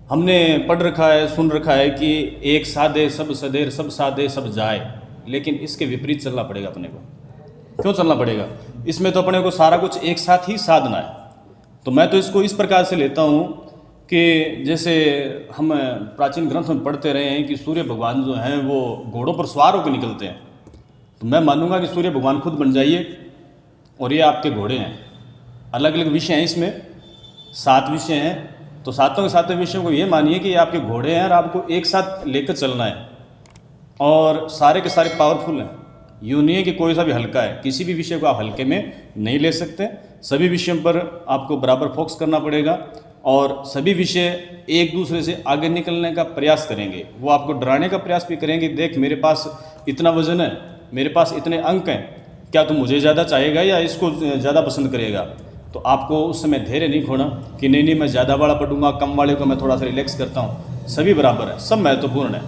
हमने पढ़ रखा है, सुन रखा है कि एक साधे सब सधेर, सब साधे सब जाए, लेकिन इसके विपरीत चलना पड़ेगा अपने को। क्यों चलना पड़ेगा? इसमें तो अपने को सारा कुछ एक साथ ही साधना है। तो मैं तो इसको इस प्रकार से लेता हूँ कि जैसे हम प्राचीन ग्रंथ में पढ़ते रहे हैं कि सूर्य भगवान जो हैं वो घोड़ों पर सवार होकर निकलते हैं, तो मैं मानूंगा कि सूर्य भगवान खुद बन जाइए और ये आपके घोड़े हैं। अलग अलग विषय हैं, इसमें 7 विषय हैं, तो तो सातों के सातों विषयों को ये मानिए कि ये आपके घोड़े हैं और आपको एक साथ लेकर चलना है, और सारे के सारे पावरफुल हैं। यूँ नहीं है कि कोई सा भी हल्का है, किसी भी विषय को आप हल्के में नहीं ले सकते। सभी विषयों पर आपको बराबर फोकस करना पड़ेगा और सभी विषय एक दूसरे से आगे निकलने का प्रयास करेंगे। वो आपको डराने का प्रयास भी करेंगे, देख मेरे पास इतना वजन है, मेरे पास इतने अंक हैं, क्या तू मुझे ज़्यादा चाहेगा या इसको ज़्यादा पसंद करेगा। तो आपको उस समय धैर्य नहीं खोना कि नहीं मैं ज़्यादा वाला पढ़ूंगा, कम वाले को मैं थोड़ा सा रिलैक्स करता हूँ। सभी बराबर है, सब महत्वपूर्ण है।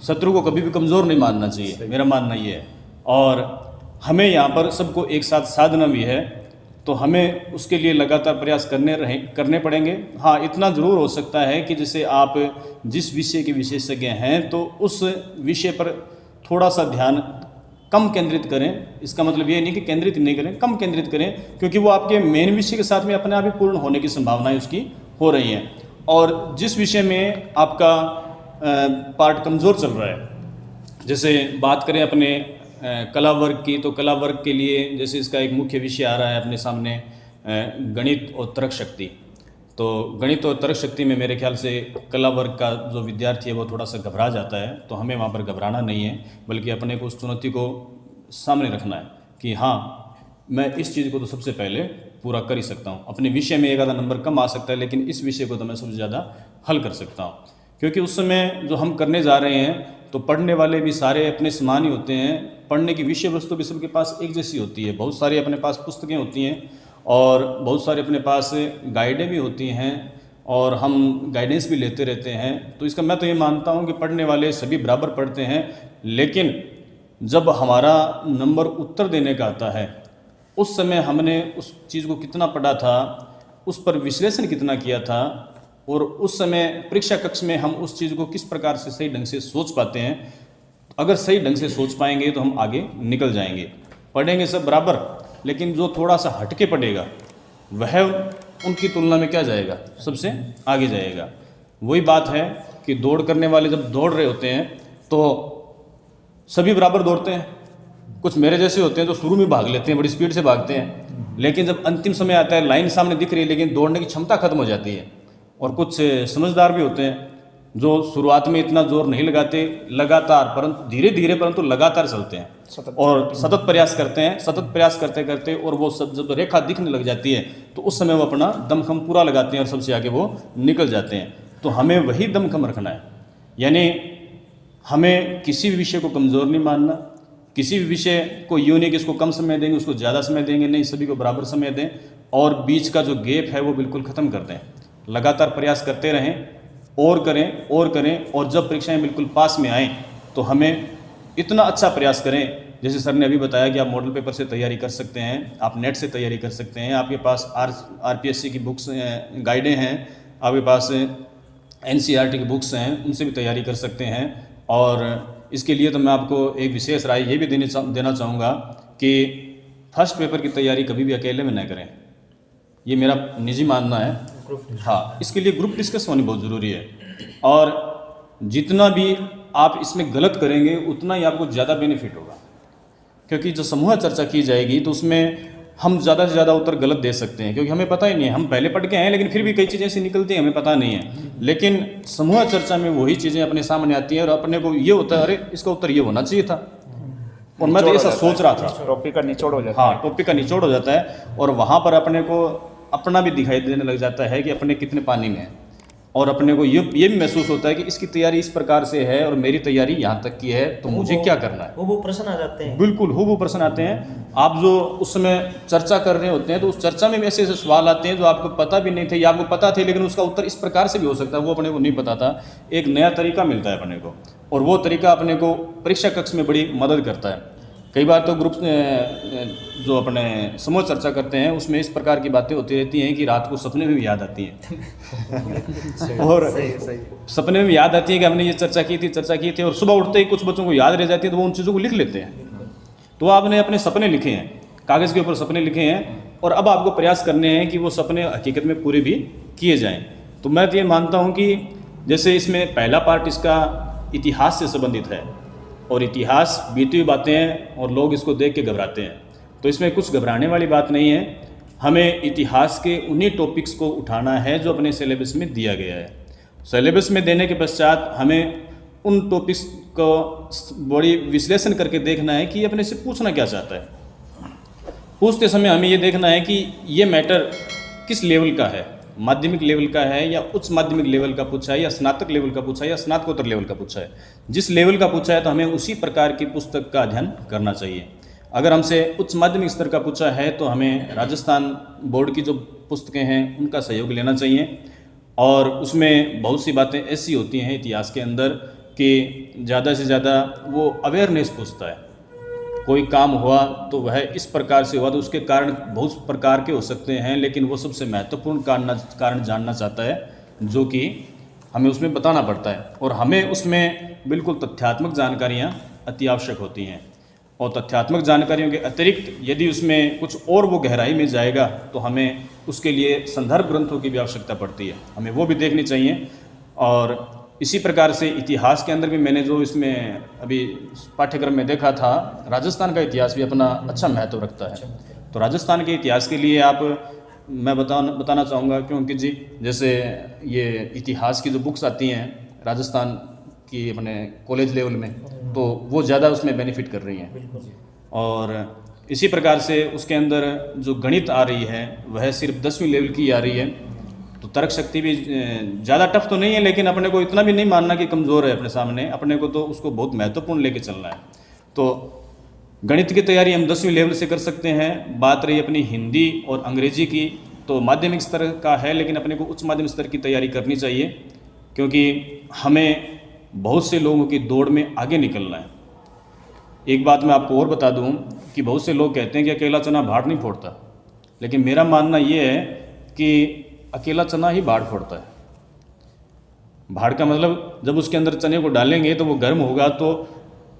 शत्रु को कभी भी कमज़ोर नहीं मानना चाहिए, मेरा मानना ये है। और हमें यहाँ पर सबको एक साथ साधना भी है, तो हमें उसके लिए लगातार प्रयास करने पड़ेंगे। हाँ, इतना ज़रूर हो सकता है कि जैसे आप जिस विषय के विशेषज्ञ हैं तो उस विषय पर थोड़ा सा ध्यान कम केंद्रित करें। इसका मतलब ये नहीं कि केंद्रित नहीं करें, कम केंद्रित करें, क्योंकि वो आपके मेन विषय के साथ में अपने आप ही पूर्ण होने की संभावनाएं उसकी हो रही हैं। और जिस विषय में आपका पार्ट कमज़ोर चल रहा है, जैसे बात करें अपने कला वर्ग की, तो कला वर्ग के लिए जैसे इसका एक मुख्य विषय आ रहा है अपने सामने, गणित और तर्क शक्ति। तो गणित और तर्क शक्ति में मेरे ख्याल से कला वर्ग का जो विद्यार्थी है वो थोड़ा सा घबरा जाता है, तो हमें वहाँ पर घबराना नहीं है, बल्कि अपने को उस चुनौती को सामने रखना है कि हाँ, मैं इस चीज़ को तो सबसे पहले पूरा कर ही सकता हूँ। अपने विषय में एक आधा नंबर कम आ सकता है, लेकिन इस विषय को तो मैं सबसे ज़्यादा हल कर सकता हूँ। क्योंकि उस समय जो हम करने जा रहे हैं तो पढ़ने वाले भी सारे अपने समान ही होते हैं, पढ़ने की विषय वस्तु भी सबके पास एक जैसी होती है। बहुत सारी अपने पास पुस्तकें होती हैं और बहुत सारे अपने पास गाइडें भी होती हैं और हम गाइडेंस भी लेते रहते हैं। तो इसका मैं तो ये मानता हूँ कि पढ़ने वाले सभी बराबर पढ़ते हैं, लेकिन जब हमारा नंबर उत्तर देने का आता है उस समय हमने उस चीज़ को कितना पढ़ा था, उस पर विश्लेषण कितना किया था, और उस समय परीक्षा कक्ष में हम उस चीज़ को किस प्रकार से सही ढंग से सोच पाते हैं। अगर सही ढंग से सोच पाएंगे तो हम आगे निकल जाएंगे। पढ़ेंगे सब बराबर, लेकिन जो थोड़ा सा हटके पढ़ेगा वह उनकी तुलना में क्या जाएगा, सबसे आगे जाएगा। वही बात है कि दौड़ करने वाले जब दौड़ रहे होते हैं तो सभी बराबर दौड़ते हैं। कुछ मेरे जैसे होते हैं जो शुरू में भाग लेते हैं, बड़ी स्पीड से भागते हैं, लेकिन जब अंतिम समय आता है लाइन सामने दिख रही है लेकिन दौड़ने की क्षमता खत्म हो जाती है। और कुछ समझदार भी होते हैं जो शुरुआत में इतना जोर नहीं लगाते, लगातार परंतु धीरे धीरे परंतु लगातार चलते हैं और सतत प्रयास करते हैं। सतत प्रयास करते करते और वो सब जब रेखा दिखने लग जाती है तो उस समय वो अपना दमखम पूरा लगाते हैं और सबसे आगे वो निकल जाते हैं। तो हमें वही दमखम रखना है, यानी हमें किसी भी विषय को कमज़ोर नहीं मानना, किसी भी विषय को यूँ नहीं कि इसको कम समय देंगे उसको ज़्यादा समय देंगे, नहीं, सभी को बराबर समय दें और बीच का जो गैप है वो बिल्कुल ख़त्म कर दें। लगातार प्रयास करते रहें और करें और करें, और जब परीक्षाएं बिल्कुल पास में आएँ तो हमें इतना अच्छा प्रयास करें। जैसे सर ने अभी बताया कि आप मॉडल पेपर से तैयारी कर सकते हैं, आप नेट से तैयारी कर सकते हैं, आपके पास आरपीएससी की बुक्स गाइडें हैं, आपके पास एनसीईआरटी की बुक्स हैं, उनसे भी तैयारी कर सकते हैं। और इसके लिए तो मैं आपको एक विशेष राय ये भी देना चाहूँगा कि फर्स्ट पेपर की तैयारी कभी भी अकेले में न करें, ये मेरा निजी मानना है। हाँ, इसके लिए ग्रुप डिस्कस होनी बहुत ज़रूरी है, और जितना भी आप इसमें गलत करेंगे उतना ही आपको ज़्यादा बेनिफिट होगा, क्योंकि जो समूह चर्चा की जाएगी तो उसमें हम ज़्यादा से ज़्यादा उत्तर गलत दे सकते हैं, क्योंकि हमें पता ही नहीं है। हम पहले पढ़ के आए लेकिन फिर भी कई चीज़ें ऐसी निकलती हैं हमें पता नहीं है, लेकिन समूह चर्चा में वही चीज़ें अपने सामने आती हैं और अपने को ये होता है अरे इसका उत्तर ये होना चाहिए था, और मैं तो ऐसा सोच रहा था। टॉपिक का निचोड़ हो जाता है। हाँ, टॉपिक का निचोड़ हो जाता है और वहाँ पर अपने को अपना भी दिखाई देने लग जाता है कि अपने कितने पानी में है, और अपने को ये भी महसूस होता है कि इसकी तैयारी इस प्रकार से है और मेरी तैयारी यहाँ तक की है, तो मुझे क्या करना है। वो प्रश्न आ जाते हैं, बिल्कुल वो प्रश्न आते हैं। आप जो उस समय चर्चा कर रहे होते हैं तो उस चर्चा में भी ऐसे ऐसे सवाल आते हैं जो आपको पता भी नहीं थे या आपको पता थे लेकिन उसका उत्तर इस प्रकार से भी हो सकता है, वो अपने को नहीं पता था। एक नया तरीका मिलता है अपने को, और वो तरीका अपने को परीक्षा कक्ष में बड़ी मदद करता है। कई बार तो ग्रुप जो अपने समूह चर्चा करते हैं उसमें इस प्रकार की बातें होती रहती हैं कि रात को सपने में भी याद आती हैं और सपने में भी याद आती है कि हमने ये चर्चा की थी, और सुबह उठते ही कुछ बच्चों को याद रह जाती है तो वो उन चीज़ों को लिख लेते हैं। तो आपने अपने सपने लिखे हैं, कागज़ के ऊपर सपने लिखे हैं, और अब आपको प्रयास करने हैं कि वो सपने हकीकत में पूरे भी किए जाएँ। तो मैं तो ये मानता हूँ कि जैसे इसमें पहला पार्ट इसका इतिहास से संबंधित है, और इतिहास बीती हुई बातें हैं और लोग इसको देख के घबराते हैं, तो इसमें कुछ घबराने वाली बात नहीं है। हमें इतिहास के उन्हीं टॉपिक्स को उठाना है जो अपने सिलेबस में दिया गया है। सिलेबस में देने के पश्चात हमें उन टॉपिक्स को बड़ी विश्लेषण करके देखना है कि ये अपने से पूछना क्या चाहता है। पूछते समय हमें ये देखना है कि ये मैटर किस लेवल का है, माध्यमिक लेवल का है या उच्च माध्यमिक लेवल का पूछा है या स्नातक लेवल का पूछा है या स्नातकोत्तर लेवल का पूछा है। जिस लेवल का पूछा है तो हमें उसी प्रकार की पुस्तक का अध्ययन करना चाहिए। अगर हमसे उच्च माध्यमिक स्तर का पूछा है तो हमें राजस्थान बोर्ड की जो पुस्तकें हैं उनका सहयोग लेना चाहिए। और उसमें बहुत सी बातें ऐसी होती हैं इतिहास के अंदर कि ज़्यादा से ज़्यादा वो अवेयरनेस पूछता है। कोई काम हुआ तो वह इस प्रकार से हुआ तो उसके कारण बहुत प्रकार के हो सकते हैं, लेकिन वो सबसे महत्वपूर्ण कारण जानना चाहता है जो कि हमें उसमें बताना पड़ता है। और हमें उसमें बिल्कुल तथ्यात्मक जानकारियाँ अति आवश्यक होती हैं। और तथ्यात्मक जानकारियों के अतिरिक्त यदि उसमें कुछ और वो गहराई में जाएगा तो हमें उसके लिए संदर्भ ग्रंथों की भी आवश्यकता पड़ती है, हमें वो भी देखनी चाहिए। और इसी प्रकार से इतिहास के अंदर भी मैंने जो इसमें अभी पाठ्यक्रम में देखा था, राजस्थान का इतिहास भी अपना अच्छा महत्व रखता है। तो राजस्थान के इतिहास के लिए मैं बताना चाहूँगा, क्योंकि जी जैसे ये इतिहास की जो बुक्स आती हैं राजस्थान की अपने कॉलेज लेवल में, तो वो ज़्यादा उसमें बेनिफिट कर रही हैं। और इसी प्रकार से उसके अंदर जो गणित आ रही है वह सिर्फ 10वीं लेवल की आ रही है। तो तर्क शक्ति भी ज़्यादा टफ तो नहीं है, लेकिन अपने को इतना भी नहीं मानना कि कमज़ोर है अपने सामने, अपने को तो उसको बहुत महत्वपूर्ण लेके चलना है। तो गणित की तैयारी हम 10वीं लेवल से कर सकते हैं। बात रही अपनी हिंदी और अंग्रेजी की, तो माध्यमिक स्तर का है, लेकिन अपने को उच्च माध्यमिक स्तर की तैयारी करनी चाहिए, क्योंकि हमें बहुत से लोगों की दौड़ में आगे निकलना है। एक बात मैं आपको और बता दूं कि बहुत से लोग कहते हैं कि अकेला चना भाड़ नहीं फोड़ता, लेकिन मेरा मानना ये है कि अकेला चना ही भाड़ फोड़ता है। भाड़ का मतलब जब उसके अंदर चने को डालेंगे तो वो गर्म होगा, तो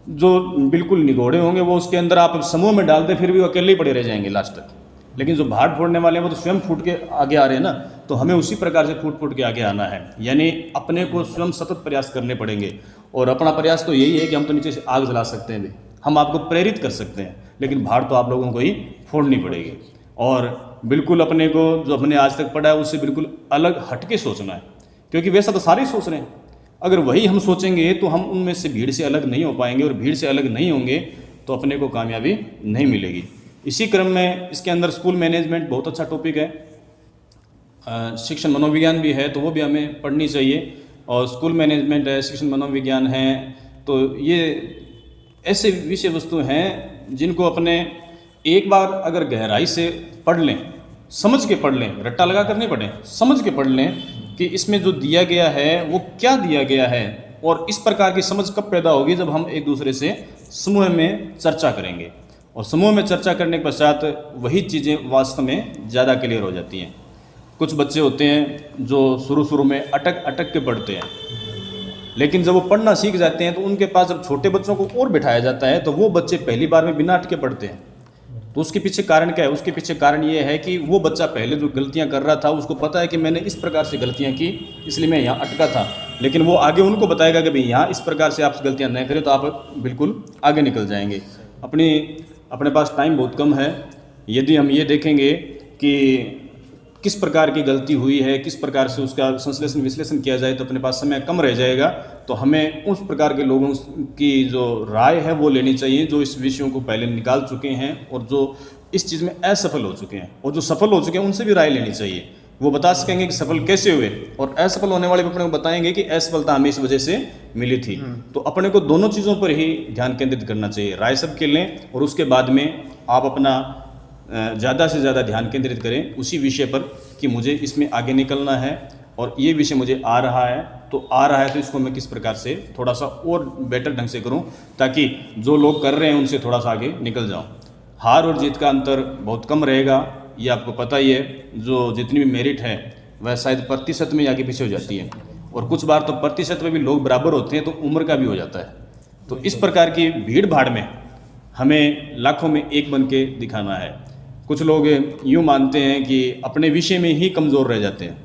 जो बिल्कुल निगोड़े होंगे वो उसके अंदर आप समूह में डाल दें फिर भी वो अकेले ही पड़े रह जाएंगे लास्ट तक। लेकिन जो भाड़ फोड़ने वाले हैं वो तो स्वयं फूट के आगे आ रहे हैं ना, तो हमें उसी प्रकार से फूट के आगे आना है। यानी अपने को स्वयं सतत प्रयास करने पड़ेंगे। और अपना प्रयास तो यही है कि हम तो नीचे से आग जला सकते हैं, हम आपको प्रेरित कर सकते हैं, लेकिन भाड़ तो आप लोगों को ही फोड़नी पड़ेगी। और बिल्कुल अपने को जो हमने आज तक पढ़ा है उससे बिल्कुल अलग हटके सोचना है, क्योंकि वैसा तो सारे सोच रहे हैं। अगर वही हम सोचेंगे तो हम उनमें से भीड़ से अलग नहीं हो पाएंगे, और भीड़ से अलग नहीं होंगे तो अपने को कामयाबी नहीं मिलेगी। इसी क्रम में इसके अंदर स्कूल मैनेजमेंट बहुत अच्छा टॉपिक है, शिक्षण मनोविज्ञान भी है, तो वो भी हमें पढ़नी चाहिए। और स्कूल मैनेजमेंट है, शिक्षण मनोविज्ञान है, तो ये ऐसे विषय वस्तु हैं जिनको अपने एक बार अगर गहराई से पढ़ लें, समझ के पढ़ लें, रट्टा लगा कर नहीं पढ़ें, समझ के पढ़ लें कि इसमें जो दिया गया है वो क्या दिया गया है। और इस प्रकार की समझ कब पैदा होगी, जब हम एक दूसरे से समूह में चर्चा करेंगे। और समूह में चर्चा करने के पश्चात वही चीज़ें वास्तव में ज़्यादा क्लियर हो जाती हैं। कुछ बच्चे होते हैं जो शुरू में अटक के पढ़ते हैं, लेकिन जब वो पढ़ना सीख जाते हैं तो उनके पास जब छोटे बच्चों को और बिठाया जाता है तो वो बच्चे पहली बार में बिना अटके पढ़ते हैं। तो उसके पीछे कारण क्या है? उसके पीछे कारण ये है कि वो बच्चा पहले जो गलतियां कर रहा था उसको पता है कि मैंने इस प्रकार से गलतियां की, इसलिए मैं यहाँ अटका था। लेकिन वो आगे उनको बताएगा कि भाई यहाँ इस प्रकार से आप गलतियां नहीं करें तो आप बिल्कुल आगे निकल जाएंगे। अपने पास टाइम बहुत कम है। यदि हम ये देखेंगे कि किस प्रकार की गलती हुई है, किस प्रकार से उसका संश्लेषण विश्लेषण किया जाए, तो अपने पास समय कम रह जाएगा। तो हमें उस प्रकार के लोगों की जो राय है वो लेनी चाहिए, जो इस विषयों को पहले निकाल चुके हैं और जो इस चीज़ में असफल हो चुके हैं। और जो सफल हो चुके हैं उनसे भी राय लेनी चाहिए। वो बता सकेंगे कि सफल कैसे हुए, और असफल होने वाले अपने को बताएंगे कि असफलता हमें इस वजह से मिली थी। तो अपने को दोनों चीज़ों पर ही ध्यान केंद्रित करना चाहिए। राय सबके लें और उसके बाद में आप अपना ज़्यादा से ज़्यादा ध्यान केंद्रित करें उसी विषय पर कि मुझे इसमें आगे निकलना है और ये विषय मुझे आ रहा है तो इसको मैं किस प्रकार से थोड़ा सा और बेटर ढंग से करूं, ताकि जो लोग कर रहे हैं उनसे थोड़ा सा आगे निकल जाऊं। हार और जीत का अंतर बहुत कम रहेगा, ये आपको पता ही है। जो जितनी भी मेरिट है वह शायद प्रतिशत में आगे पीछे हो जाती है, और कुछ बार तो प्रतिशत में भी लोग बराबर होते हैं तो उम्र का भी हो जाता है। तो इस प्रकार की भीड़ भाड़ में हमें लाखों में एक बन के दिखाना है। कुछ लोग यूँ मानते हैं कि अपने विषय में ही कमज़ोर रह जाते हैं,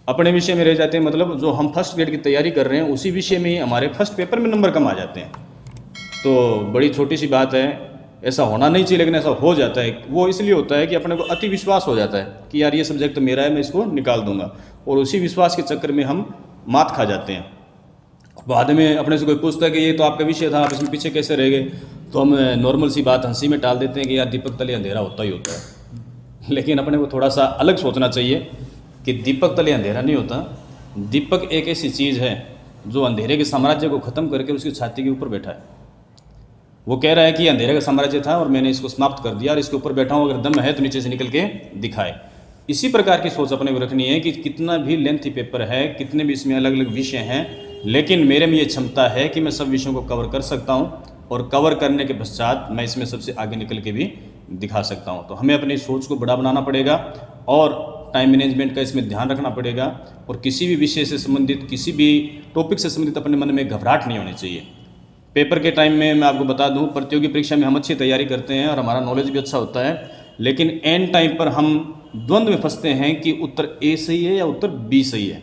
अपने विषय में रह जाते हैं, मतलब जो हम फर्स्ट ग्रेड की तैयारी कर रहे हैं उसी विषय में ही हमारे फर्स्ट पेपर में नंबर कम आ जाते हैं। तो बड़ी छोटी सी बात है, ऐसा होना नहीं चाहिए, लेकिन ऐसा हो जाता है। वो इसलिए होता है कि अपने को अति विश्वास हो जाता है कि यार ये सब्जेक्ट तो मेरा है, मैं इसको निकाल दूंगा, और उसी विश्वास के चक्कर में हम मात खा जाते हैं। बाद में अपने से कोई पूछता है कि ये तो आपका विषय था, आप इसमें पीछे कैसे रह गए, तो हम नॉर्मल सी बात हंसी में टाल देते हैं कि यार दीपक तले अंधेरा होता ही होता है। लेकिन अपने को थोड़ा सा अलग सोचना चाहिए कि दीपक तले अंधेरा नहीं होता। दीपक एक ऐसी चीज़ है जो अंधेरे के साम्राज्य को ख़त्म करके उसकी छाती के ऊपर बैठा है। वो कह रहा है कि अंधेरे का साम्राज्य था और मैंने इसको समाप्त कर दिया और इसके ऊपर बैठा हूँ, अगर दम है तो नीचे से निकल के दिखाए। इसी प्रकार की सोच अपने को रखनी है कि कितना भी लेंथी पेपर है, कितने भी इसमें अलग अलग विषय हैं, लेकिन मेरे में ये क्षमता है कि मैं सब विषयों को कवर कर सकता हूँ, और कवर करने के पश्चात मैं इसमें सबसे आगे निकल के भी दिखा सकता हूँ। तो हमें अपनी सोच को बड़ा बनाना पड़ेगा और टाइम मैनेजमेंट का इसमें ध्यान रखना पड़ेगा, और किसी भी विषय से संबंधित, किसी भी टॉपिक से संबंधित अपने मन में घबराहट नहीं होनी चाहिए। पेपर के टाइम में मैं आपको बता दूं, प्रतियोगी परीक्षा में हम अच्छी तैयारी करते हैं और हमारा नॉलेज भी अच्छा होता है, लेकिन एंड टाइम पर हम द्वंद्व में फंसते हैं कि उत्तर ए सही है या उत्तर बी सही है।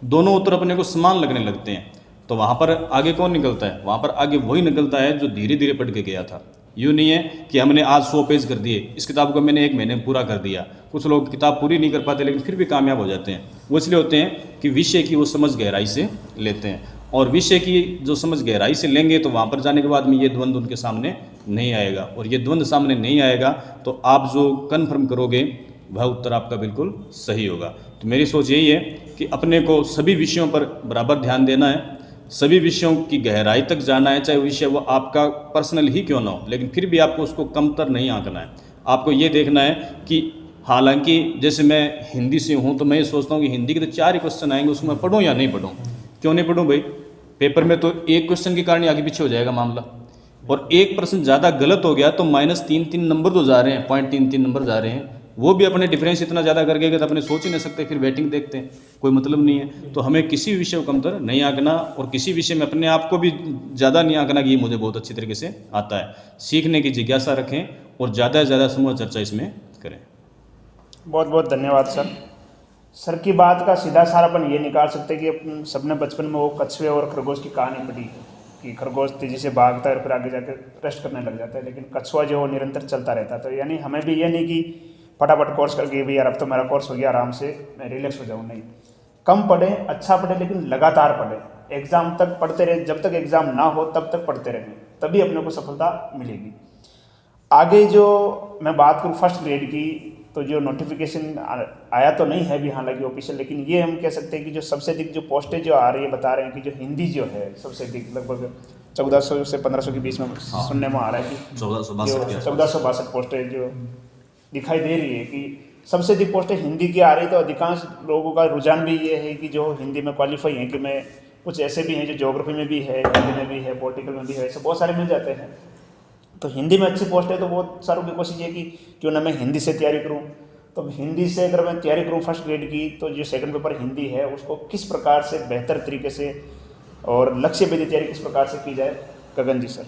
दोनों उत्तर अपने को समान लगने लगते हैं, तो वहाँ पर आगे कौन निकलता है? वहाँ पर आगे वही निकलता है जो धीरे धीरे पढ़ के गया था। यूँ नहीं है कि हमने आज 100 पेज कर दिए, इस किताब को मैंने 1 महीने में पूरा कर दिया। कुछ लोग किताब पूरी नहीं कर पाते लेकिन फिर भी कामयाब हो जाते हैं। वो इसलिए होते हैं कि विषय की वो समझ गहराई से लेते हैं, और विषय की जो समझ गहराई से लेंगे तो वहाँ पर जाने के बाद में ये द्वंद्व उनके सामने नहीं आएगा, और ये द्वंद्व सामने नहीं आएगा तो आप जो कन्फर्म करोगे वह उत्तर आपका बिल्कुल सही होगा। तो मेरी सोच यही है कि अपने को सभी विषयों पर बराबर ध्यान देना है, सभी विषयों की गहराई तक जाना है, चाहे विषय वो आपका पर्सनल ही क्यों ना हो, लेकिन फिर भी आपको उसको कमतर नहीं आंकना है। आपको ये देखना है कि हालांकि जैसे मैं हिंदी से हूँ तो मैं ये सोचता हूँ कि हिंदी के तो 4 ही क्वेश्चन आएंगे, उसको मैं पढ़ूँ या नहीं पढ़ूँ। क्यों नहीं पढ़ूँ भाई? पेपर में तो एक क्वेश्चन के कारण आगे पीछे हो जाएगा मामला, और एक प्रश्न ज़्यादा गलत हो गया तो -3 नंबर तो जा रहे हैं, 0.33 नंबर जा रहे हैं। वो भी अपने डिफरेंस इतना ज़्यादा कर गए तो अपने सोच ही नहीं सकते, फिर वेटिंग देखते हैं, कोई मतलब नहीं है। तो हमें किसी विषय को कमतर नहीं आंकना, और किसी विषय में अपने आप को भी ज़्यादा नहीं आंकना कि ये मुझे बहुत अच्छी तरीके से आता है। सीखने की जिज्ञासा रखें और ज़्यादा से ज़्यादा समूह चर्चा इसमें करें। बहुत बहुत धन्यवाद सर। सर की बात का सीधा सार अपन ये निकाल सकते हैं कि अपन सबने बचपन में वो कछुए और खरगोश की कहानी पढ़ी है कि खरगोश तेजी से भागता है और फिर आगे जाकर रेस्ट करने लग जाता है, लेकिन कछुआ जो निरंतर चलता रहता है। तो यानी हमें भी ये नहीं कि फटाफट कोर्स करके भी यार अब तो मेरा कोर्स हो गया, आराम से मैं रिलैक्स हो जाऊँ, नहीं। कम पढ़ें, अच्छा पढ़ें, लेकिन लगातार पढ़ें। एग्ज़ाम तक पढ़ते रहे, जब तक एग्ज़ाम ना हो तब तक पढ़ते रहें, तभी अपने को सफलता मिलेगी। आगे जो मैं बात करूँ फर्स्ट ग्रेड की, तो जो नोटिफिकेशन आया तो नहीं है अभी हालांकि ऑफिशियल, लेकिन ये हम कह सकते हैं कि जो सबसे अधिक जो पोस्टें जो आ रही है, बता रहे हैं कि जो हिंदी जो है सबसे अधिक लगभग 1400 से 1500 के बीच में सुनने में आ रहा है कि 1462 पोस्टें जो दिखाई दे रही है कि सबसे अधिक पोस्टें हिंदी की आ रही है। तो अधिकांश लोगों का रुझान भी ये है कि जो हिंदी में क्वालिफाई हैं, कि मैं कुछ ऐसे भी हैं जो ज्योग्राफी में भी है, हिंदी में भी है, पॉलिटिकल में भी है, ऐसे बहुत सारे मिल जाते हैं। तो हिंदी में अच्छी पोस्ट है तो बहुत सारों की कोशिश है कि क्यों ना मैं हिंदी से तैयारी करूं। तो हिंदी से अगर मैं तैयारी करूं फर्स्ट ग्रेड की, तो जो सेकंड पेपर हिंदी है उसको किस प्रकार से बेहतर तरीके से और लक्ष्य भेदी तैयारी किस प्रकार से की जाए? गगन जी सर।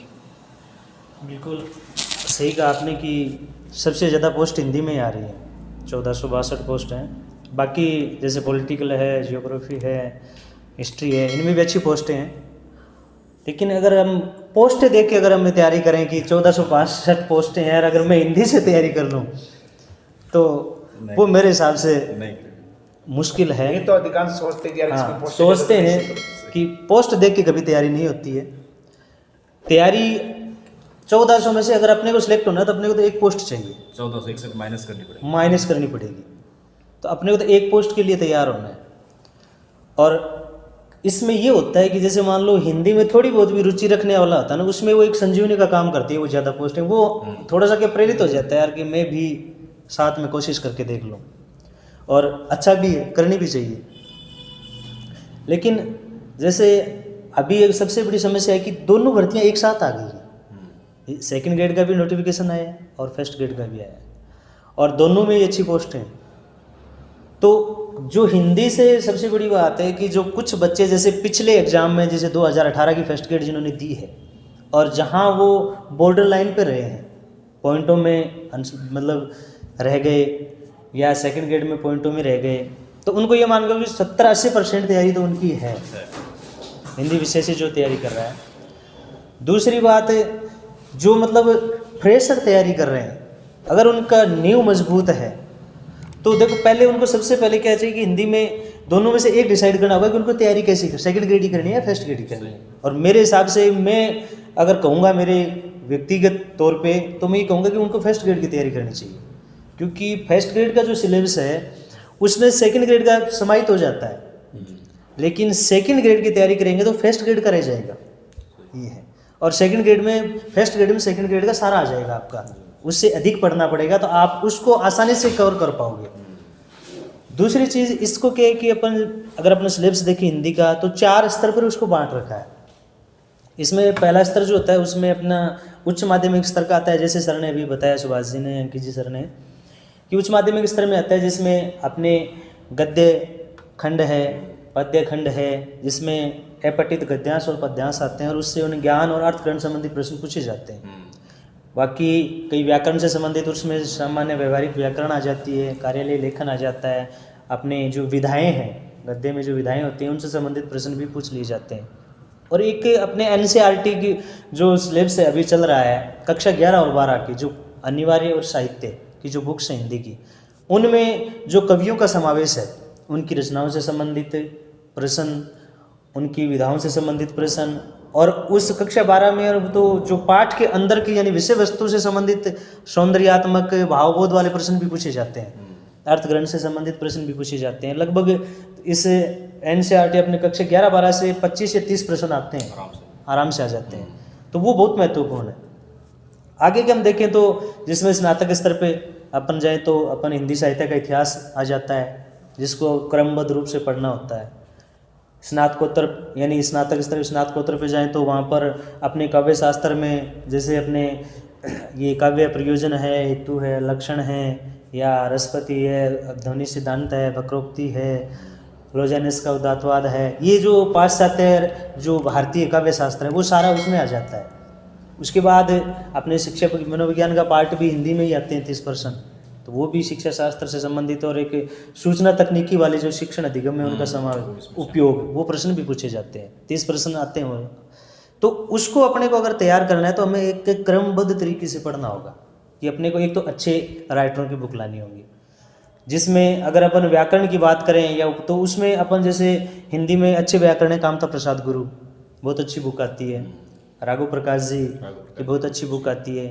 बिल्कुल सही कहा आपने कि सबसे ज़्यादा पोस्ट हिंदी में ही आ रही है, 1462 पोस्ट हैं। बाकी जैसे पॉलिटिकल है, जियोग्राफी है, हिस्ट्री है, इनमें भी अच्छी पोस्टें हैं। लेकिन अगर हम पोस्टें देख के अगर हम तैयारी करें कि 1462 पोस्टें हैं और अगर मैं हिंदी से तैयारी कर लूँ तो वो मेरे हिसाब से मुश्किल है। ये तो अधिकांश सोचते हैं कि यार इसमें पोस्ट सोचते हैं कि पोस्ट देख के कभी तैयारी नहीं होती है। तैयारी 1400 में से अगर अपने को सिलेक्ट होना है तो अपने को तो एक पोस्ट चाहिए, 1461 माइनस करनी पड़ेगी। तो अपने को तो एक पोस्ट के लिए तैयार होना है। और इसमें ये होता है कि जैसे मान लो हिंदी में थोड़ी बहुत भी रुचि रखने वाला होता है ना, उसमें वो एक संजीवनी का काम करती है वो ज़्यादा पोस्टें, वो थोड़ा सा क्या प्रेरित हो जाता है यार कि मैं भी साथ में कोशिश करके देख लूँ, और अच्छा भी है, करनी भी चाहिए। लेकिन जैसे अभी एक सबसे बड़ी समस्या है कि दोनों भर्तियाँ एक साथ आ गई हैं। सेकंड ग्रेड का भी नोटिफिकेशन आया है और फर्स्ट ग्रेड का भी आया है, और दोनों में ही अच्छी पोस्ट हैं। तो जो हिंदी से सबसे बड़ी बात है कि जो कुछ बच्चे जैसे पिछले एग्ज़ाम में जैसे 2018 की फर्स्ट ग्रेड जिन्होंने दी है और जहां वो बॉर्डर लाइन पर रहे हैं, पॉइंटों में मतलब रह गए या सेकंड ग्रेड में पॉइंटों में रह गए, तो उनको ये मान लो कि 70-80% तैयारी तो उनकी है हिंदी विषय से जो तैयारी कर रहा है। दूसरी बात जो मतलब फ्रेशर तैयारी कर रहे हैं, अगर उनका नींव मजबूत है तो देखो पहले उनको सबसे पहले क्या चाहिए कि हिंदी में दोनों में से एक डिसाइड करना होगा कि उनको तैयारी कैसी करनी, सेकंड ग्रेड ही करनी है या फर्स्ट ग्रेड ही करनी है। और मेरे हिसाब से मैं अगर कहूँगा मेरे व्यक्तिगत तौर पे तो मैं ये कहूँगा कि उनको फर्स्ट ग्रेड की तैयारी करनी चाहिए, क्योंकि फर्स्ट ग्रेड का जो सिलेबस है उसमें सेकंड ग्रेड का समाहित हो जाता है, लेकिन सेकंड ग्रेड की तैयारी करेंगे तो फर्स्ट ग्रेड का रह जाएगा, ये है। और सेकंड ग्रेड में फर्स्ट ग्रेड में सेकंड ग्रेड का सारा आ जाएगा आपका, उससे अधिक पढ़ना पड़ेगा तो आप उसको आसानी से कवर कर पाओगे। दूसरी चीज़ इसको क्या है कि अपन अगर अपना सिलेबस देखें हिंदी का तो 4 स्तर पर उसको बांट रखा है। इसमें पहला स्तर जो होता है उसमें अपना उच्च माध्यमिक स्तर का आता है, जैसे सर ने अभी बताया, सुभाष जी ने, अंकित जी सर ने, कि उच्च माध्यमिक स्तर में आता है जिसमें अपने गद्य खंड है, पद्य खंड है, जिसमें अपठित गद्यांश और पद्यांश आते हैं और उससे उन्हें ज्ञान और अर्थग्रहण संबंधी प्रश्न पूछे जाते हैं। बाकी कई व्याकरण से संबंधित उसमें सामान्य व्यवहारिक व्याकरण आ जाती है, कार्यालय लेखन आ जाता है, अपने जो विधाएँ हैं गद्य में जो विधाएँ होती हैं उनसे संबंधित प्रश्न भी पूछ लिए जाते हैं। और एक अपने NCERT की जो सिलेबस है अभी चल रहा है, कक्षा 11 और 12 की जो अनिवार्य और साहित्य की जो बुक्स हैं हिंदी की, उनमें जो कवियों का समावेश है, उनकी रचनाओं से संबंधित प्रश्न, उनकी विधाओं से संबंधित प्रश्न, और उस कक्षा 12 में अब तो जो पाठ के अंदर की यानी विषय वस्तु से संबंधित सौंदर्यात्मक भावबोध वाले प्रश्न भी पूछे जाते हैं, अर्थग्रहण से संबंधित प्रश्न भी पूछे जाते हैं। लगभग इस NCERT अपने कक्षा 11-12 से 25 या 30 प्रश्न आते हैं, आराम से आ जाते हैं, तो वो बहुत महत्वपूर्ण है। आगे के हम देखें तो जिसमें स्नातक स्तर पे अपन जाएं तो अपन हिंदी साहित्य का इतिहास आ जाता है, जिसको क्रमबद्ध रूप से पढ़ना होता है। स्नातकोत्तर यानी स्नातक स्तर स्नातकोत्तर पे जाएं तो वहाँ पर अपने काव्य शास्त्र में जैसे अपने ये काव्य प्रयोजन है, हेतु है, लक्षण है, या रसपति है, ध्वनि सिद्धांत है, वक्रोक्ति है, क्लोजेनस का उदात्तवाद है, ये जो पाश्चात्य जो भारतीय काव्य शास्त्र है वो सारा उसमें आ जाता है। उसके बाद अपने शिक्षा मनोविज्ञान का पार्ट भी हिंदी में ही आते हैं 30%, तो वो भी शिक्षा शास्त्र से संबंधित, और एक सूचना तकनीकी वाले जो शिक्षण अधिगम में उनका समावेश उपयोग, वो प्रश्न भी पूछे जाते हैं, 30 प्रश्न आते हैं। तो उसको अपने को अगर तैयार करना है तो हमें एक क्रमबद्ध तरीके से पढ़ना होगा कि अपने को एक तो अच्छे राइटरों की बुक लानी होगी, जिसमें अगर अपन व्याकरण की बात करें या तो उसमें अपन जैसे हिंदी में अच्छे व्याकरण है कामता प्रसाद गुरु, बहुत अच्छी बुक आती है, राघव प्रकाश जी की बहुत अच्छी बुक आती है,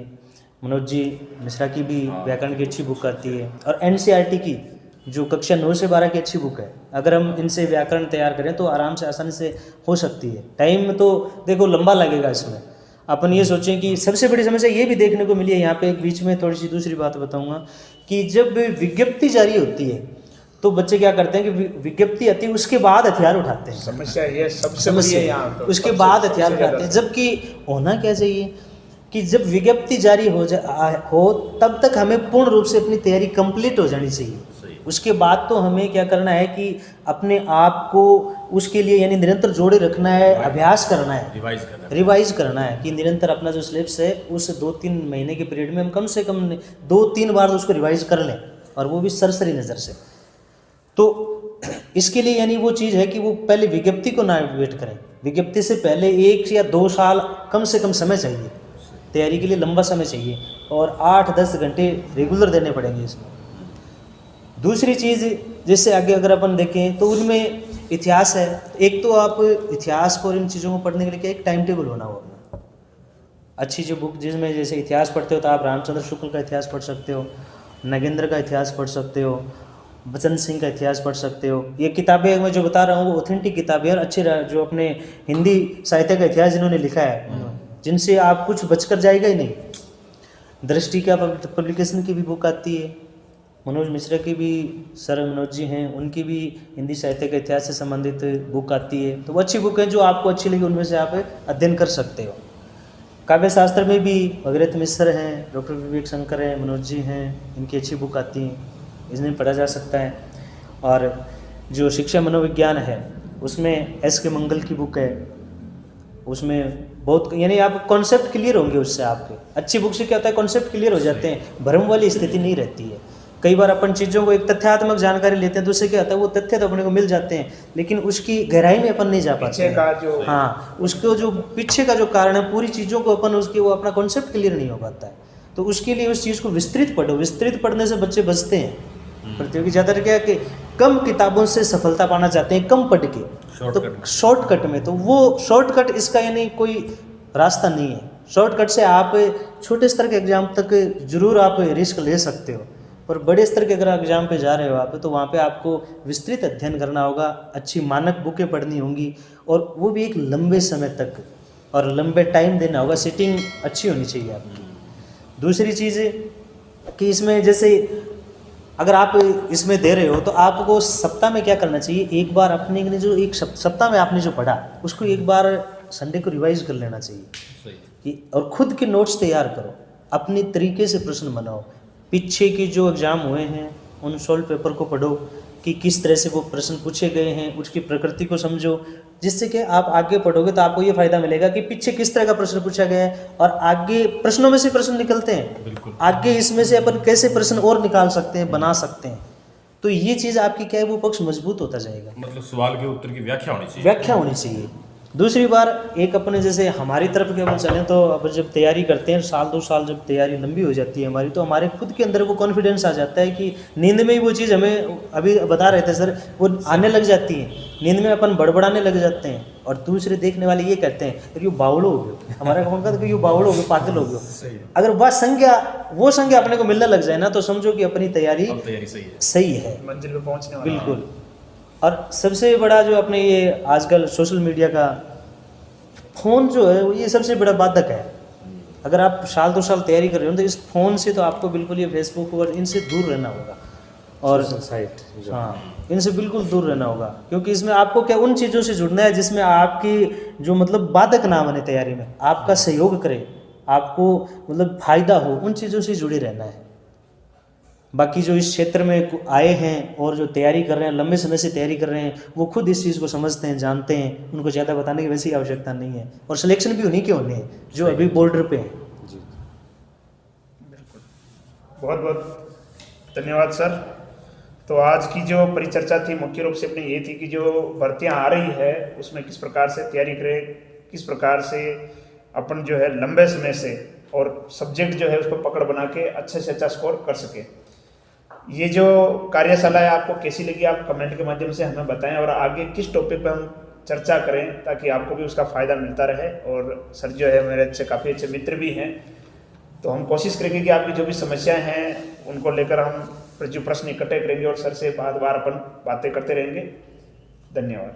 मनोज जी मिश्रा की भी व्याकरण की अच्छी बुक आती है, और NCERT की जो कक्षा 9 से 12 की अच्छी बुक है, अगर हम इनसे व्याकरण तैयार करें तो आराम से आसानी से हो सकती है। टाइम तो देखो लंबा लगेगा इसमें। अपन ये सोचें कि सबसे बड़ी समस्या ये भी देखने को मिली है, यहाँ पे एक बीच में थोड़ी सी दूसरी बात बताऊंगा कि जब विज्ञप्ति जारी होती है तो बच्चे क्या करते हैं कि विज्ञप्ति आती है उसके बाद हथियार उठाते हैं। समस्या ये सबसे बड़ी है यहाँ तो, उसके बाद हथियार उठाते हैं, जबकि होना क्या चाहिए कि जब विज्ञप्ति जारी हो तब तक हमें पूर्ण रूप से अपनी तैयारी कंप्लीट हो जानी चाहिए। उसके बाद तो हमें क्या करना है कि अपने आप को उसके लिए यानी निरंतर जोड़े रखना है, अभ्यास करना है, रिवाइज करना है कि निरंतर अपना जो सिलेबस है उस 2-3 महीने के पीरियड में हम कम से कम 2-3 बार उसको रिवाइज कर लें, और वो भी सरसरी नज़र से। तो इसके लिए यानी वो चीज़ है कि वो पहले विज्ञप्ति को ना वेट करें, विज्ञप्ति से पहले 1 या 2 साल कम से कम समय चाहिए तैयारी के लिए, लंबा समय चाहिए, और 8-10 घंटे रेगुलर देने पड़ेंगे इसमें। दूसरी चीज़ जैसे आगे अगर अपन देखें तो उनमें इतिहास है, एक तो आप इतिहास को और इन चीज़ों को पढ़ने के लिए क्या एक टाइम टेबल होना होगा। अच्छी जो बुक जिसमें जैसे इतिहास पढ़ते हो तो आप रामचंद्र शुक्ल का इतिहास पढ़ सकते हो, नगेंद्र का इतिहास पढ़ सकते हो, बचन सिंह का इतिहास पढ़ सकते हो। ये किताबें मैं जो बता रहा हूँ वो ऑथेंटिक किताबें और अच्छे जो अपने हिंदी साहित्य का इतिहास जिन्होंने लिखा है, जिनसे आप कुछ बचकर जाएगा ही नहीं। दृष्टि का पब्लिकेशन की भी बुक आती है, मनोज मिश्रा की भी, सर मनोज जी हैं उनकी भी हिंदी साहित्य के इतिहास से संबंधित बुक आती है। तो वो अच्छी बुक है जो आपको अच्छी लगी, उनमें से आप अध्ययन कर सकते हो। काव्य शास्त्र में भी भगीरथ मिश्र हैं, डॉक्टर विवेक शंकर हैं, मनोज जी हैं, इनकी अच्छी बुक आती हैं, इसमें पढ़ा जा सकता है। और जो शिक्षा मनोविज्ञान है उसमें S के मंगल की बुक है, उसमें बहुत यानी आप कॉन्सेप्ट क्लियर होंगे उससे। आपके अच्छी बुक से क्या होता है, कॉन्सेप्ट क्लियर हो जाते हैं, भ्रम वाली स्थिति नहीं रहती है। कई बार अपन चीज़ों को एक तथ्यात्मक जानकारी लेते हैं तो उससे क्या होता है वो तथ्य तो अपने को मिल जाते हैं, लेकिन उसकी गहराई में अपन नहीं जा पाते हैं। का जो हाँ, उसको जो पीछे का जो कारण है पूरी चीज़ों को अपन उसकी वो अपना कॉन्सेप्ट क्लियर नहीं हो पाता है। तो उसके लिए उस चीज़ को विस्तृत पढ़ो। विस्तृत पढ़ने से बच्चे बचते हैं। प्रतियोगी ज़्यादातर क्या है कि कम किताबों से सफलता पाना चाहते हैं, कम पढ़ के, तो शॉर्टकट में। तो वो शॉर्टकट इसका यानी कोई रास्ता नहीं है। शॉर्टकट से आप छोटे स्तर के एग्ज़ाम तक जरूर आप रिस्क ले सकते हो, और बड़े स्तर के अगर एग्ज़ाम पे जा रहे हो आप, तो वहाँ पे आपको विस्तृत अध्ययन करना होगा, अच्छी मानक बुकें पढ़नी होंगी, और वो भी एक लंबे समय तक, और लंबे टाइम देना होगा। सिटिंग अच्छी होनी चाहिए आपकी। दूसरी चीज़ कि इसमें जैसे अगर आप इसमें दे रहे हो तो आपको सप्ताह में क्या करना चाहिए, एक बार अपने जो एक सप्ताह में आपने जो पढ़ा उसको एक बार संडे को रिवाइज कर लेना चाहिए कि, और खुद के नोट्स तैयार करो, अपनी तरीके से प्रश्न बनाओ। पीछे के जो एग्ज़ाम हुए हैं उन सॉल्व पेपर को पढ़ो कि किस तरह से वो प्रश्न पूछे गए हैं, उसकी प्रकृति को समझो, जिससे कि आप आगे पढ़ोगे तो आपको ये फ़ायदा मिलेगा कि पीछे किस तरह का प्रश्न पूछा गया है, और आगे प्रश्नों में से प्रश्न निकलते हैं, आगे इसमें से अपन कैसे प्रश्न और निकाल सकते हैं, बना सकते हैं। तो ये चीज़ आपकी क्या है, वो पक्ष मजबूत होता जाएगा। मतलब सवाल के उत्तर की व्याख्या होनी चाहिए। व्याख्या होनी चाहिए। दूसरी बार एक अपने जैसे हमारी तरफ के अपन चलें तो अब जब तैयारी करते हैं, साल 2 साल जब तैयारी लंबी हो जाती है हमारी, तो हमारे खुद के अंदर वो कॉन्फिडेंस आ जाता है कि नींद में ही वो चीज़, हमें अभी बता रहे थे सर, वो आने लग जाती है नींद में, अपन बड़बड़ाने लग जाते हैं, और दूसरे देखने वाले ये कहते हैं यार ये बावड़ो हो गए, हमारा कौन कहता है कि ये बावड़ो हो गए, पागल हो गए। अगर वो संज्ञा अपने को मिलने लग जाए ना, तो समझो कि अपनी तैयारी सही है, मंजिल पे पहुंचने वाला। बिल्कुल। और सबसे बड़ा जो अपने ये आजकल सोशल मीडिया का फ़ोन जो है, वो ये सबसे बड़ा बाधक है। अगर आप साल 2 साल तैयारी कर रहे हो तो इस फ़ोन से तो आपको बिल्कुल ये फेसबुक और इनसे दूर रहना होगा, और साइट हाँ, इनसे बिल्कुल दूर रहना होगा, क्योंकि इसमें आपको क्या उन चीज़ों से जुड़ना है जिसमें आपकी जो मतलब बाधक ना बने तैयारी में, आपका सहयोग करे, आपको मतलब फ़ायदा हो, उन चीज़ों से जुड़े रहना है। बाकी जो इस क्षेत्र में आए हैं और जो तैयारी कर रहे हैं, लंबे समय से तैयारी कर रहे हैं, वो खुद इस चीज़ को समझते हैं, जानते हैं, उनको ज़्यादा बताने की वैसी आवश्यकता नहीं है, और सिलेक्शन भी उन्हीं के होने हैं जो अभी बॉर्डर पे हैं। बिल्कुल, बहुत बहुत धन्यवाद सर। तो आज की जो परिचर्चा थी मुख्य रूप से अपनी ये थी कि जो भर्तियाँ आ रही है उसमें किस प्रकार से तैयारी करें, किस प्रकार से अपन जो है लंबे समय से और सब्जेक्ट जो है उसको पकड़ बना के अच्छे से अच्छा स्कोर कर सके। ये जो कार्यशाला है आपको कैसी लगी, आप कमेंट के माध्यम से हमें बताएं, और आगे किस टॉपिक पर हम चर्चा करें ताकि आपको भी उसका फ़ायदा मिलता रहे। और सर जो है मेरे अच्छे काफ़ी अच्छे मित्र भी हैं, तो हम कोशिश करेंगे कि आपकी जो भी समस्याएं हैं उनको लेकर हम जो प्रश्न इकट्ठे करेंगे और सर से बार अपन बातें करते रहेंगे। धन्यवाद।